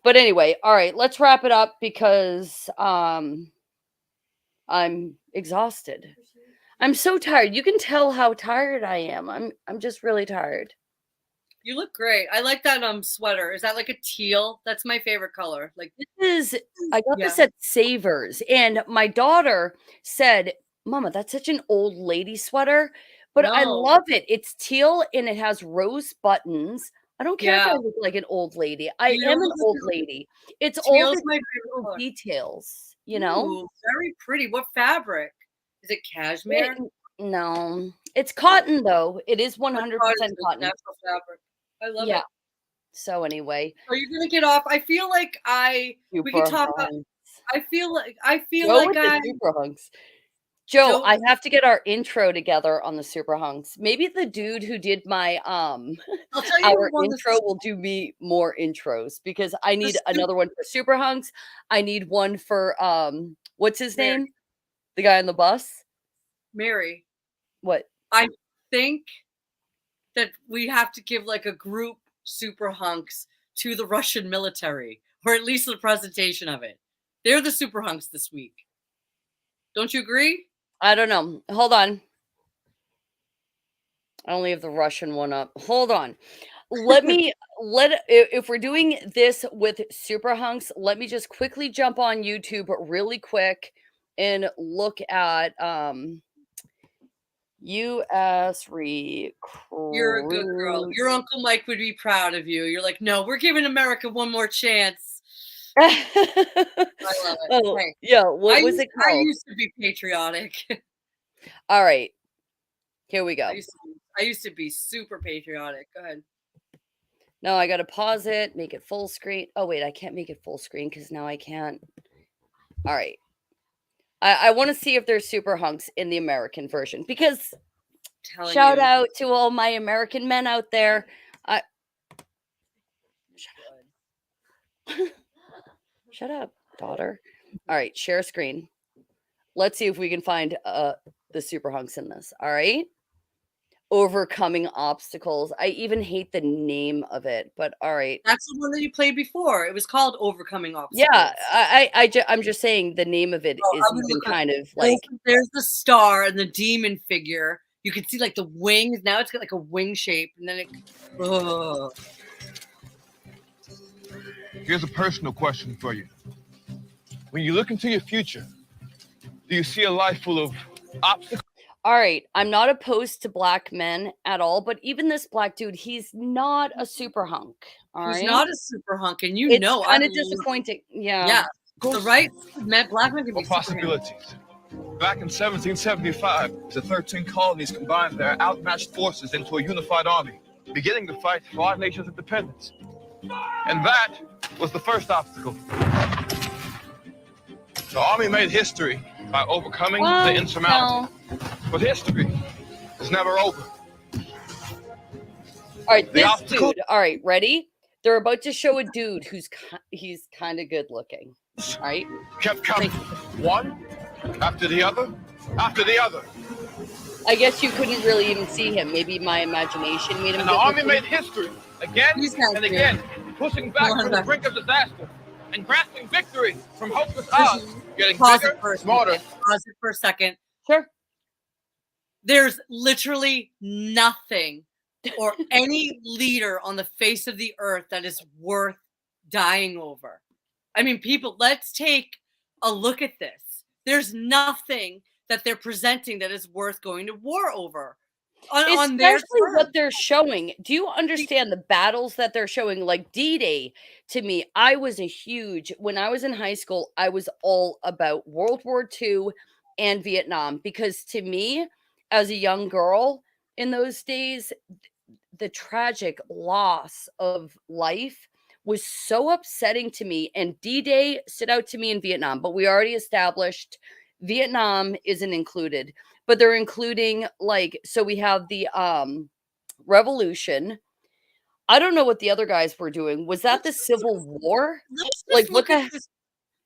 But anyway, all right, let's wrap it up because I'm exhausted. I'm so tired. You can tell how tired I am. I'm just really tired. You look great. I like that sweater. Is that like a teal? That's my favorite color. I got this at Savers, and my daughter said, Mama, that's such an old lady sweater, but I love it. It's teal and it has rose buttons. I don't care if I look like an old lady. I am an old lady. It's all the my little details, Ooh, very pretty. What fabric? Is it cashmere? No, it's cotton though. It is 100% cotton. Natural fabric. I love it. So anyway, are you gonna get off? I feel like we can talk about, I feel like super hunks. Joe, I have to get our intro together on the super hunks. Maybe the dude who did my I'll tell you our intro will do me more intros because I need another one for super hunks. I need one for what's his name? The guy on the bus? Mary. What? I think that we have to give a group super hunks to the Russian military, or at least the presentation of it. They're the super hunks this week. Don't you agree? I don't know. Hold on. I only have the Russian one up. Hold on. If we're doing this with super hunks, let me just quickly jump on YouTube really quick and look at U.S. recruit. You're a good girl. Your Uncle Mike would be proud of you. You're like, no, we're giving America one more chance. I love it. Oh, hey, yeah, what was it called? I used to be patriotic. All right. Here we go. I used to be super patriotic. Go ahead. No, I got to pause it, make it full screen. Oh, wait, I can't make it full screen because now I can't. All right. I want to see if there's super hunks in the American version because shout out to all my American men out there. Shut up, daughter. All right, share screen. Let's see if we can find the super hunks in this. All right. Overcoming obstacles. I even hate the name of it, but all right. That's the one that you played before. It was called Overcoming Obstacles. Yeah, I'm just saying the name of it is even kind of there's the star and the demon figure. You can see the wings. Now it's got a wing shape, and then it. Here's a personal question for you. When you look into your future, do you see a life full of obstacles? All right, I'm not opposed to black men at all, but even this black dude, he's not a super hunk. He's not a super hunk, and it's kind of disappointing. Yeah. The right black men can be possibilities. Back in 1775, the 13 colonies combined their outmatched forces into a unified army, beginning to fight for our nation's independence. And that was the first obstacle. The army made history by overcoming the insurmountable. But history is never over. All right, this dude. All right, ready? They're about to show a dude he's kind of good looking. All right. Kept coming, one after the other, after the other. I guess you couldn't really even see him. Maybe my imagination made him. And the army made history again and again, pushing back from the brink of disaster and grasping victory from hopeless odds. Getting bigger, smarter. Pause it for a second. Sure. There's literally nothing or any leader on the face of the earth that is worth dying over. I mean, people, let's take a look at this. There's nothing that they're presenting that is worth going to war over on their Especially what terms. they're showing. Do you understand the battles that they're showing? Like D-Day, to me, when I was in high school, I was all about World War II and Vietnam, because to me, as a young girl in those days, the tragic loss of life was so upsetting to me. And D-Day stood out to me in Vietnam, but we already established Vietnam isn't included. But they're including, like, so we have the revolution. I don't know what the other guys were doing. Was that the Civil War? Let's Like, just what look at the this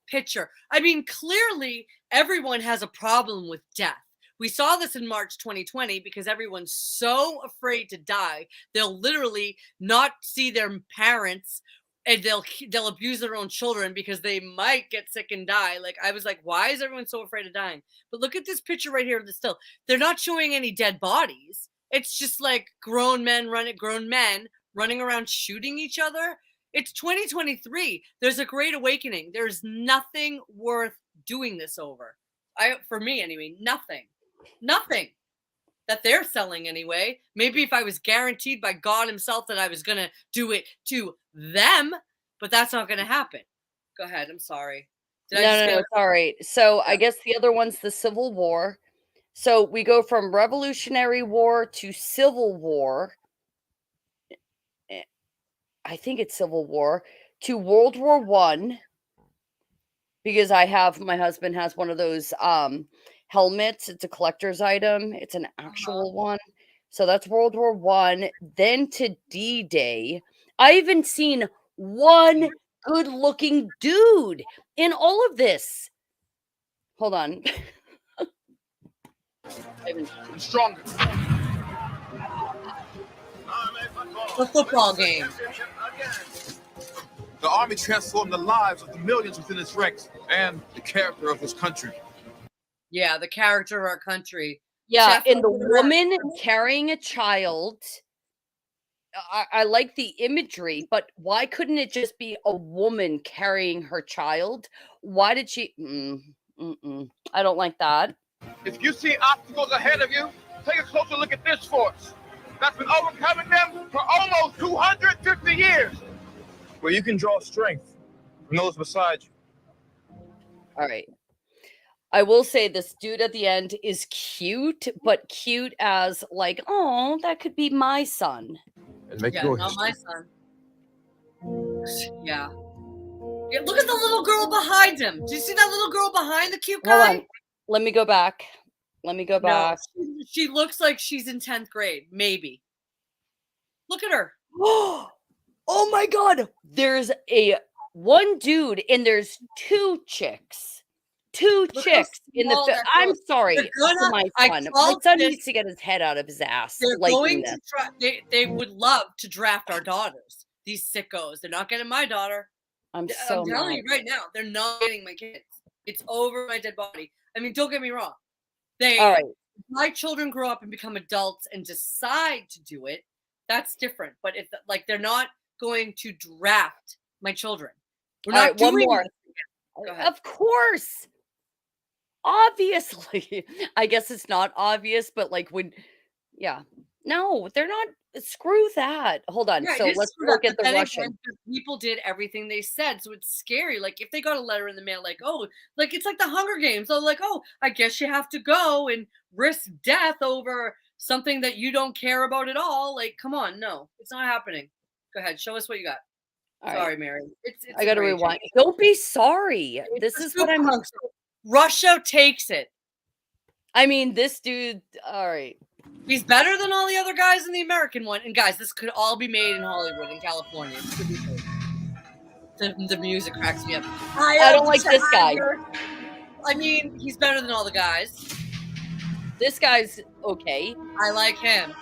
picture. I mean, clearly everyone has a problem with death. We saw this in March 2020 because everyone's so afraid to die. They'll literally not see their parents, and they'll abuse their own children because they might get sick and die. Like, I was like, why is everyone so afraid of dying? But look at this picture right here of the still. They're not showing any dead bodies. It's just like grown men running around shooting each other. It's 2023. There's a great awakening. There's nothing worth doing this over. For me anyway, nothing that they're selling anyway. Maybe if I was guaranteed by God himself that I was going to do it to them, but that's not going to happen. Go ahead. I'm sorry. No, it's all right. So I guess the other one's the Civil War. So we go from Revolutionary War to Civil War. I think it's Civil War to World War One, because my husband has one of those helmets. It's a collector's item. It's an actual one. So that's World War One. Then to D-Day. I haven't seen one good-looking dude in all of this. Hold on. I'm stronger. The football game. The army transformed the lives of the millions within its ranks and the character of its country. Yeah, the character of our country. Yeah, Chef and the over there. woman carrying a child. I like the imagery, but why couldn't it just be a woman carrying her child? Why did she? I don't like that. If you see obstacles ahead of you, take a closer look at this force that's been overcoming them for almost 250 years. Where you can draw strength from those beside you. All right. I will say this dude at the end is cute, but cute as like, oh, that could be my son. And make Yeah, your not history. my son. Yeah. Look at the little girl behind him. Do you see that little girl behind the cute guy? Hold on. Let me go back. No, she looks like she's in 10th grade, maybe. Look at her. Oh my God. There's one dude and there's two chicks. Look how Chicks in the small film. that I'm girl is. sorry. They're gonna- My I son. My called son this- needs to get his head out of his ass. They're liking going this. to try. They would love to draft our daughters. These sickos. They're not getting my daughter. I'm so I'm telling mad. you right now, they're not getting my kids. It's over my dead body. I mean, don't get me wrong. All right. My children grow up and become adults and decide to do it, that's different. But if like they're not going to draft my children, we're All not right, one doing more. Go ahead. Of course. Obviously. I guess it's not obvious, but like no, they're not. Screw that. Hold on. Yeah, So it is let's screwed up, look at but the then Russian. again, people did everything they said, so it's scary. Like if they got a letter in the mail, like like it's like the Hunger Games. So like, I guess you have to go and risk death over something that you don't care about at all. Like, come on, no, it's not happening. Go ahead, show us what you got. All Sorry, right. Mary. It's I got to raging. rewind. Don't be sorry. It's This a is what I'm. super hustle. Russia takes it. I mean, this dude. All right. He's better than all the other guys in the American one. And guys, this could all be made in Hollywood, in California. It could be made. The music cracks me up. I don't like this guy. I mean, he's better than all the guys. This guy's okay. I like him.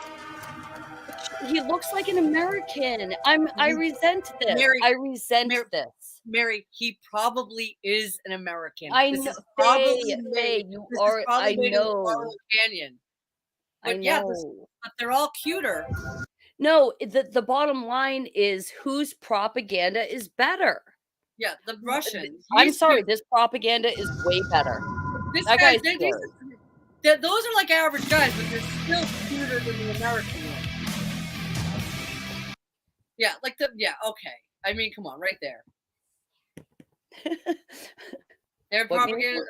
He looks like an American. I resent this. Mary, I resent this. Mary, he probably is an American. I This know. is probably Faye, made- you this is are. probably I made in know. Laurel Canyon. I But yeah, know. but they're all cuter. No, the bottom line is whose propaganda is better. Yeah, the Russian. I'm He's sorry, good. this propaganda is way better. This That guy, guy's these scary. those are like average guys, but they're still cuter than the American one. Yeah, okay. I mean, come on, right there. Their What propaganda.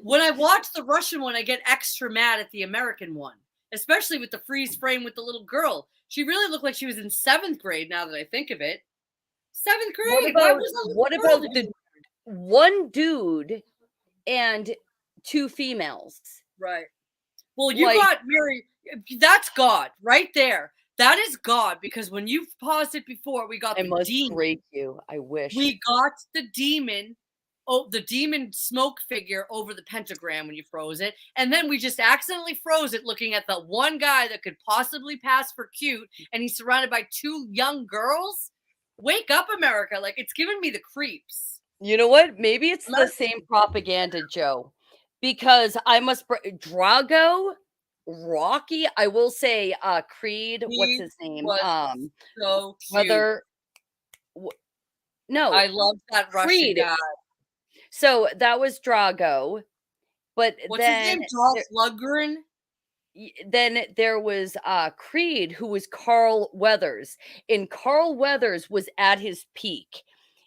When I watch the Russian one, I get extra mad at the American one, especially with the freeze frame with the little girl. She really looked like she was in 7th grade. Now that I think of it, 7th grade. What about the one dude and 2 females? Right. Well, you Like- got Mary. That's God right there. That is God, because when you paused it before, we got I the must demon. break you. I wish. We got the demon. Oh, the demon smoke figure over the pentagram when you froze it. And then we just accidentally froze it looking at the one guy that could possibly pass for cute. And he's surrounded by 2 young girls. Wake up, America. Like, it's giving me the creeps. You know what? Maybe it's the America- same propaganda, Joe. Because I must Drago, Rocky, I will say Creed, what's He his name? was So cute. Whether no, I love that Russian Creed. guy. So that was Drago. But What's his name? Dolph Lundgren? then there was Creed, who was Carl Weathers, and Carl Weathers was at his peak,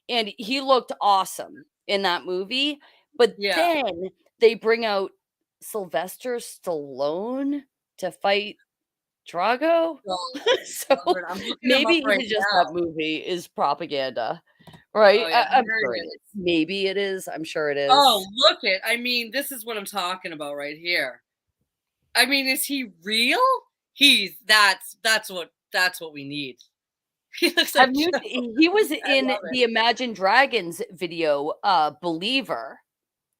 and he looked awesome in that movie. But Yeah. then they bring out Sylvester Stallone to fight Drago. Well, So I'm looking him maybe up right even just now. that movie is propaganda, right? Oh, yeah, I'm there sure it it is. is. Maybe it is. I'm sure it is. Oh, look it. I mean, this is what I'm talking about right here. I mean, is he real? That's what we need. He looks like Have you? Joe. He was I in love it. the Imagine Dragons video, Believer.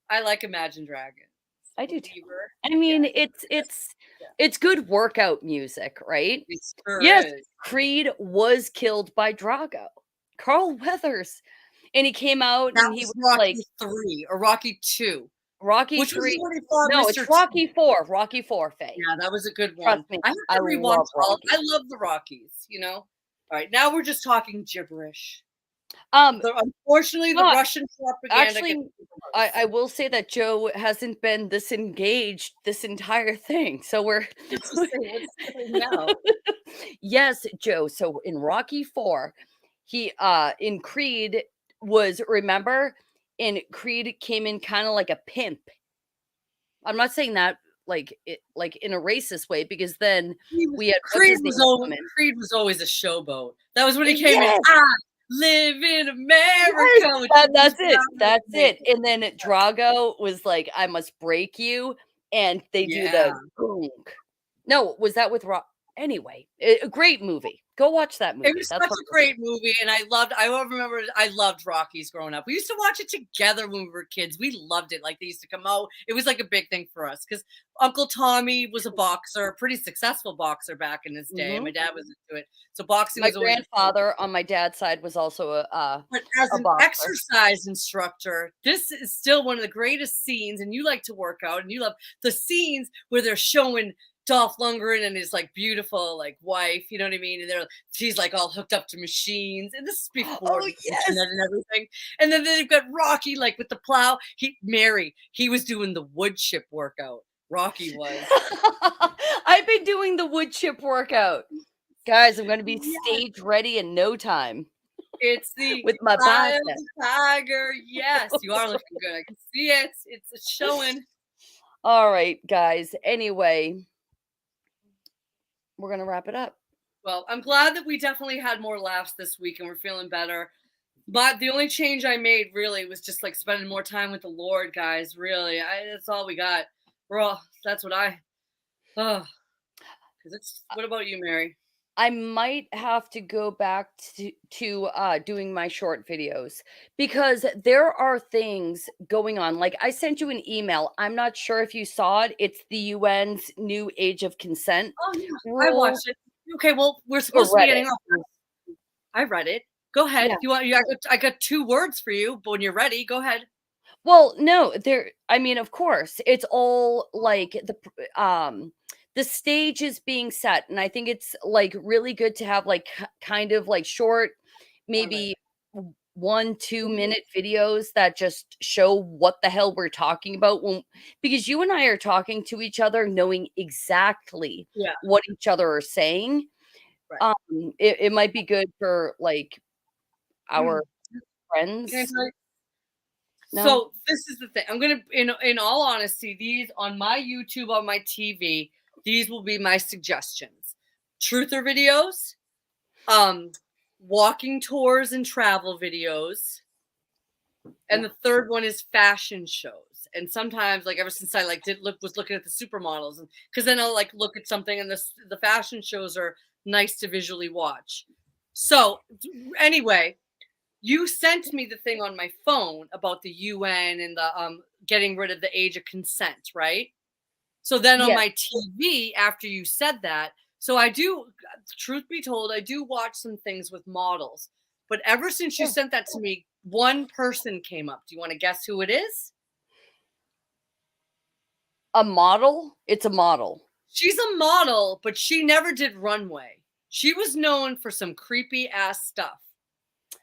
I like Imagine Dragons. I do too. Believer. I mean, Yeah. it's good workout music, right? It sure Yes, is. Creed was killed by Drago, Carl Weathers, and he came out That and he was was Rocky like 3 or Rocky 2. Rocky Which was 3. what he fought No, Mr. it's Rocky 4. Rocky 4, Faye. Yeah, that was a good one. Trust me, I have I to rewatch love all. Rocky. I love the Rockies, you know. All right, now we're just talking gibberish. Unfortunately, the but Russian propaganda. actually, gets worse. I will say that Joe hasn't been this engaged this entire thing. So we're Let's just say what's happening now. yes, Joe. So in Rocky 4, he in Creed was, remember, in Creed came in kind of like a pimp. I'm not saying that like in a racist way, because then we had what's Creed his name was come in. Creed was always a showboat. That was when he came Yes. in. I live in America. with That's the it. That's Brown it. And then Drago was like, "I must break you," and they do Yeah. the goonk. No, was that with Rock? Anyway, a great movie. Go watch that movie. It was That's such a great movie, and I loved Rockies growing up. We used to watch it together when we were kids. We loved it. Like, they used to come out. It was like a big thing for us because Uncle Tommy was a boxer, a pretty successful boxer back in his day, and my dad was into it. So boxing My was always grandfather on my dad's side was also a But as a an boxer. exercise instructor, this is still one of the greatest scenes, and you like to work out, and you love the scenes where they're showing Dolph Lundgren and his like beautiful like wife, you know what I mean? And she's like all hooked up to machines, and this is before the yes. internet and everything. And then they've got Rocky like with the plow. He was doing the wood chip workout. Rocky was. I've been doing the wood chip workout. Guys, I'm going to be stage ready in no time. It's the with my Eye of bicep. the tiger. Yes, you are looking good. I can see it. It's showing. All right, guys. Anyway, we're going to wrap it up. Well, I'm glad that we definitely had more laughs this week and we're feeling better. But the only change I made really was just like spending more time with the Lord, guys. Really, that's all we got. That's what because it's. What about you, Mary? I might have to go back to doing my short videos, because there are things going on. Like, I sent you an email. I'm not sure if you saw it. It's the UN's new age of consent. Oh, yeah. I watched it. Okay, well, we're supposed to be getting off. I read it. Go ahead. Yeah. If you want, I got 2 words for you, but when you're ready, go ahead. Well, no, I mean, of course, it's all like the stage is being set, and I think it's like really good to have like kind of like short, maybe 1-2 minute videos that just show what the hell we're talking about because you and I are talking to each other knowing exactly Yeah. what each other are saying. Right. It might be good for like our friends. Can I tell you? No? So this is the thing. I'm gonna, in all honesty, these on my YouTube, on my TV, these will be my suggestions. Truther videos, walking tours and travel videos, and the third one is fashion shows. And sometimes, like ever since I like was looking at the supermodels, and because then I'll like look at something, and the fashion shows are nice to visually watch. So anyway, you sent me the thing on my phone about the UN and the getting rid of the age of consent, right? So then on Yes. my TV, after you said that, so I do, truth be told, I do watch some things with models. But ever since you sent that to me, one person came up. Do you want to guess who it is? A model? It's a model. She's a model, but she never did runway. She was known for some creepy ass stuff.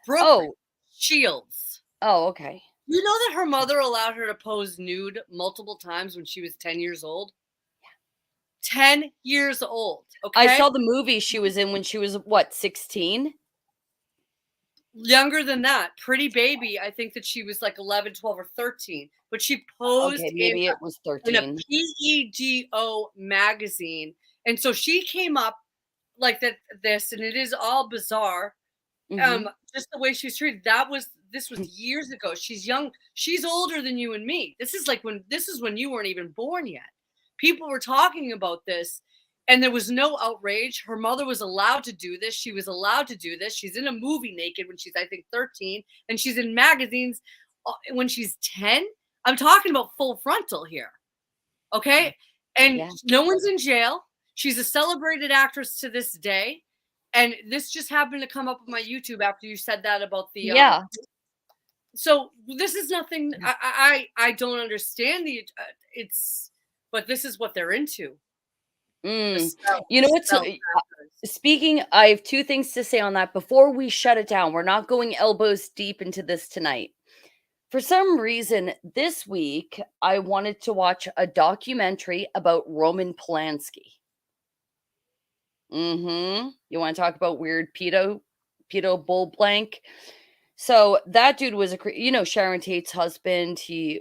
Brooke Shields. Oh, okay. You know that her mother allowed her to pose nude multiple times when she was 10 years old? 10 years old. Okay. I saw the movie she was in when she was what, 16? Younger than that. Pretty Baby. I think that she was like 11, 12, or 13. But she posed maybe it was 13. in a PEGO magazine. And so she came up like this, and it is all bizarre. Just the way she was treated. This was years ago. She's young. She's older than you and me. This is when you weren't even born yet. People were talking about this, and there was no outrage. Her mother was allowed to do this. She was allowed to do this. She's in a movie naked when she's, I think, 13, and she's in magazines when she's 10. I'm talking about full frontal here. Okay? And no one's in jail. She's a celebrated actress to this day. And this just happened to come up on my YouTube after you said that about the So this is nothing. I don't understand but this is what they're into. You know what's speaking? I have two things to say on that before we shut it down. We're not going elbows deep into this tonight. For some reason, this week I wanted to watch a documentary about Roman Polanski. You want to talk about weird pedo bull blank? So that dude was Sharon Tate's husband. He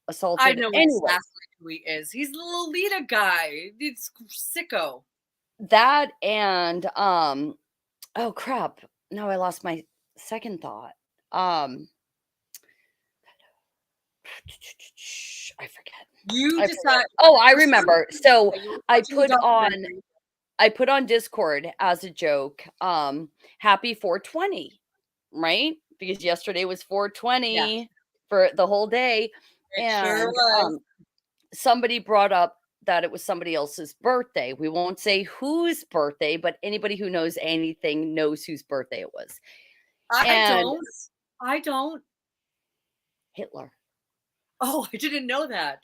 assaulted. I know exactly who he is. He's the Lolita guy. It's sicko. That and oh crap! Now I lost my second thought. I forget. You decide. Oh, I remember. So I put on Discord as a joke, happy 420, right? Because yesterday was 420 for the whole day. And somebody brought up that it was somebody else's birthday. We won't say whose birthday, but anybody who knows anything knows whose birthday it was. I don't. Hitler. Oh, I didn't know that.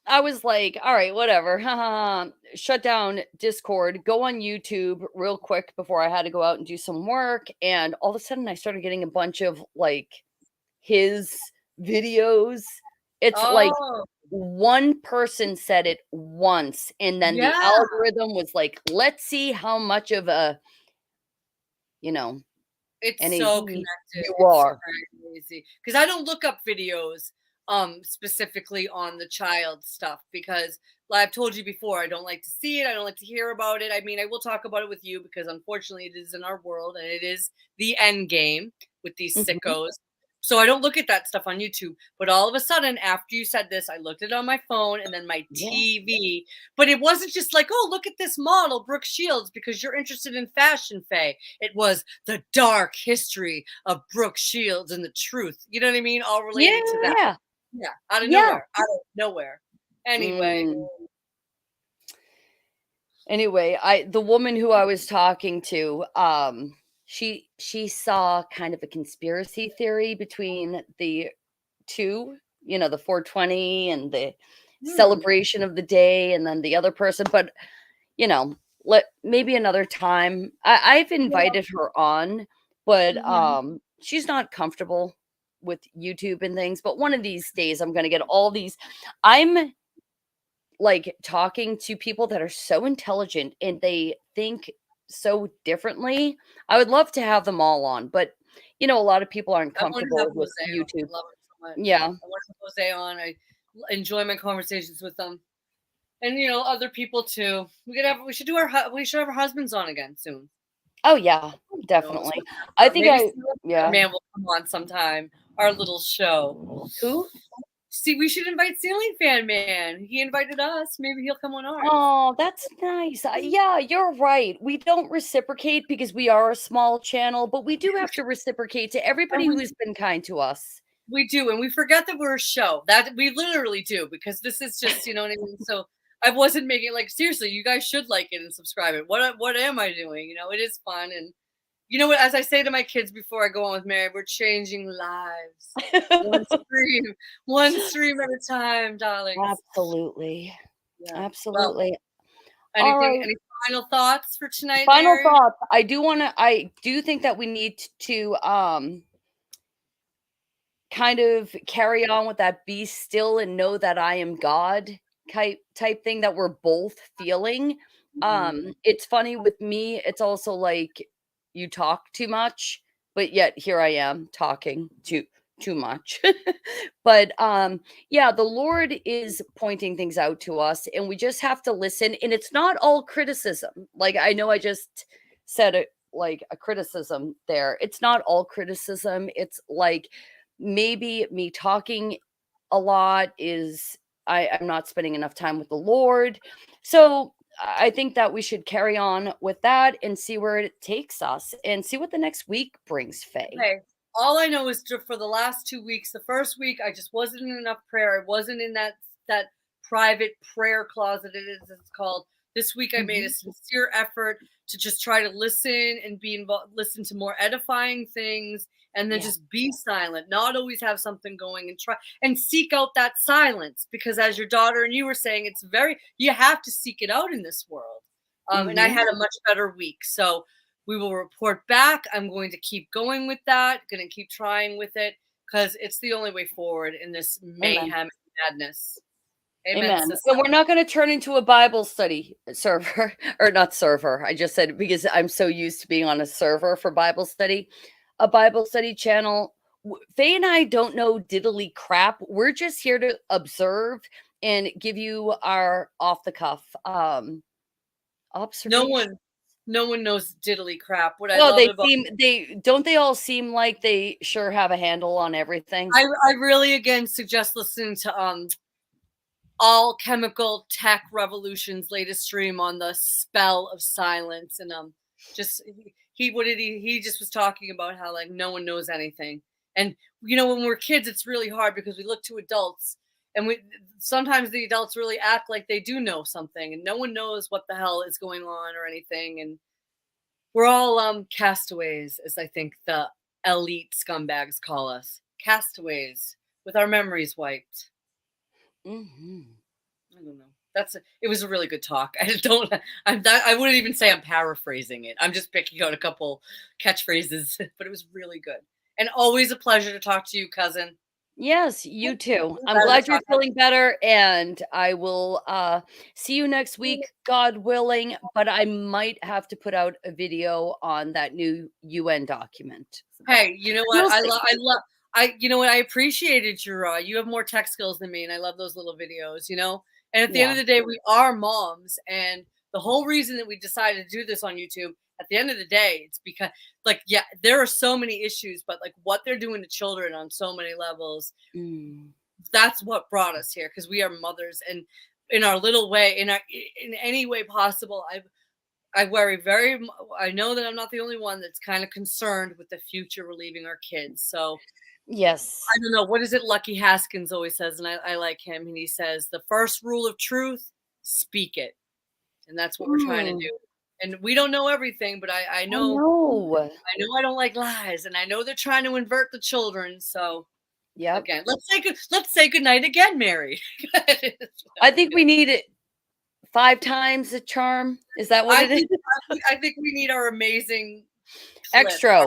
I was like, all right, whatever. Shut down Discord, go on YouTube real quick before I had to go out and do some work. And all of a sudden I started getting a bunch of like his videos. It's like one person said it once, and then the algorithm was like, let's see how much of a, it's so connected. You are crazy because I don't look up videos specifically on the child stuff because I've told you before, I don't like to see it. I don't like to hear about it. I mean, I will talk about it with you because unfortunately it is in our world and it is the end game with these sickos. So I don't look at that stuff on YouTube. But all of a sudden, after you said this, I looked at it on my phone and then my TV. But it wasn't just like, oh, look at this model, Brooke Shields, because you're interested in fashion, Faye. It was the dark history of Brooke Shields and the truth. You know what I mean? All related to that. Yeah. Out of nowhere. Out of nowhere. Anyway. Anyway, the woman who I was talking to, she saw kind of a conspiracy theory between the two, the 420 and the celebration of the day, and then the other person. But maybe another time. I've invited her on but Mhm. she's not comfortable with YouTube and things. But one of these days, I'm gonna get all these. I'm like talking to people that are so intelligent and they think so differently. I would love to have them all on, but a lot of people aren't I want to have comfortable with Jose on. YouTube. I love him so much. Yeah. I want to have Jose on. Enjoy my conversations with them, and other people too. We should have our husbands on again soon. Oh yeah, So definitely. I think maybe yeah. Man will come on sometime. Our little show. Who? See, we should invite Ceiling Fan Man. He invited us. Maybe he'll come on ours. Oh, that's nice. Yeah, you're right. We don't reciprocate because we are a small channel, but we do have to reciprocate to everybody And who's been kind to us. we do, and we forget that we're a show. That we literally do, because this is just, what I mean. So I wasn't making like, seriously. You guys should like it and subscribe it. What am I doing? It is fun, and you know what? As I say to my kids before I go on with Mary, we're changing lives. One stream at a time, darling. Absolutely. Yeah. Absolutely. Well, All right. any final thoughts for tonight? Final Mary? thoughts. I do think that we need to kind of carry on with that be still and know that I am God type thing that we're both feeling. It's funny with me, it's also like you talk too much, but yet here I am talking too much. But yeah, the Lord is pointing things out to us and we just have to listen, and it's not all criticism. Like I know I just said it like a criticism there. It's not all criticism. It's like maybe me talking a lot is I'm not spending enough time with the Lord. So I think that we should carry on with that and see where it takes us and see what the next week brings, Faye. Okay. All I know is for the last 2 weeks, the first week, I just wasn't in enough prayer. I wasn't in that private prayer closet, it's called. This week, I made a sincere effort to just try to listen and be involved, listen to more edifying things, and then just be silent, not always have something going, and try and seek out that silence, because as your daughter and you were saying, you have to seek it out in this world. And I had a much better week. So we will report back. I'm going to keep going with that, going to keep trying with it, because it's the only way forward in this mayhem and madness. Amen. And we're not going to turn into a Bible study server, or not server. I just said because I'm so used to being on a server for Bible study, a Bible study channel. Faye and I don't know diddly crap. We're just here to observe and give you our off the cuff observation. No one knows diddly crap. They all seem like they sure have a handle on everything. I really again suggest listening to All Chemical Tech Revolution's latest stream on the spell of silence, and he just was talking about how like no one knows anything, and when we're kids it's really hard because we look to adults, and sometimes the adults really act like they do know something, and no one knows what the hell is going on or anything, and we're all castaways, as I think the elite scumbags call us, castaways with our memories wiped. I don't know. It was a really good talk. I wouldn't even say I'm paraphrasing it. I'm just picking out a couple catchphrases, but it was really good. And always a pleasure to talk to you, cousin. Yes, you too. I'm glad you're feeling better, and I will see you next week, God willing, but I might have to put out a video on that new UN document. Hey, you know what? I appreciated your you have more tech skills than me, and I love those little videos, And at the end of the day, we are moms, and the whole reason that we decided to do this on YouTube, at the end of the day, it's because there are so many issues, but like what they're doing to children on so many levels, that's what brought us here, because we are mothers, and in our little way, in any way possible, I worry I know that I'm not the only one that's kind of concerned with the future we're leaving our kids. So yes, I don't know, what is it Lucky Haskins always says, and I like him, and he says the first rule of truth, speak it, and that's what we're trying to do. And we don't know everything, but I know I don't like lies, and I know they're trying to invert the children. So again, let's say good night again, Mary. I think we need it 5 times the charm. Is that what it is? I think we need our amazing extra.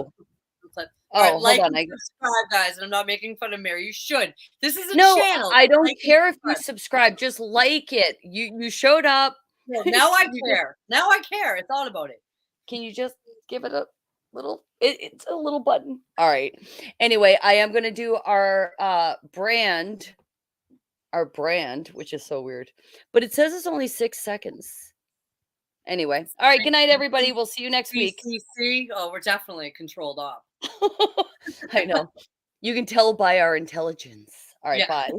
All right, Oh, hold like on. and subscribe, guys. And I'm not making fun of Mary. You should. This is a No, channel. I don't Like and care if you subscribe. subscribe. Just like it. You showed up. No, now I Can you just- care. Now I care. I thought about it. Can you just give it a little? It's a little button. All right. Anyway, I am gonna do our brand, which is so weird, but it says it's only 6 seconds. Anyway, all right. Good night, everybody. We'll see you next week. CCC. Oh, we're definitely controlled off. I know. You can tell by our intelligence. All right. Yeah. Bye.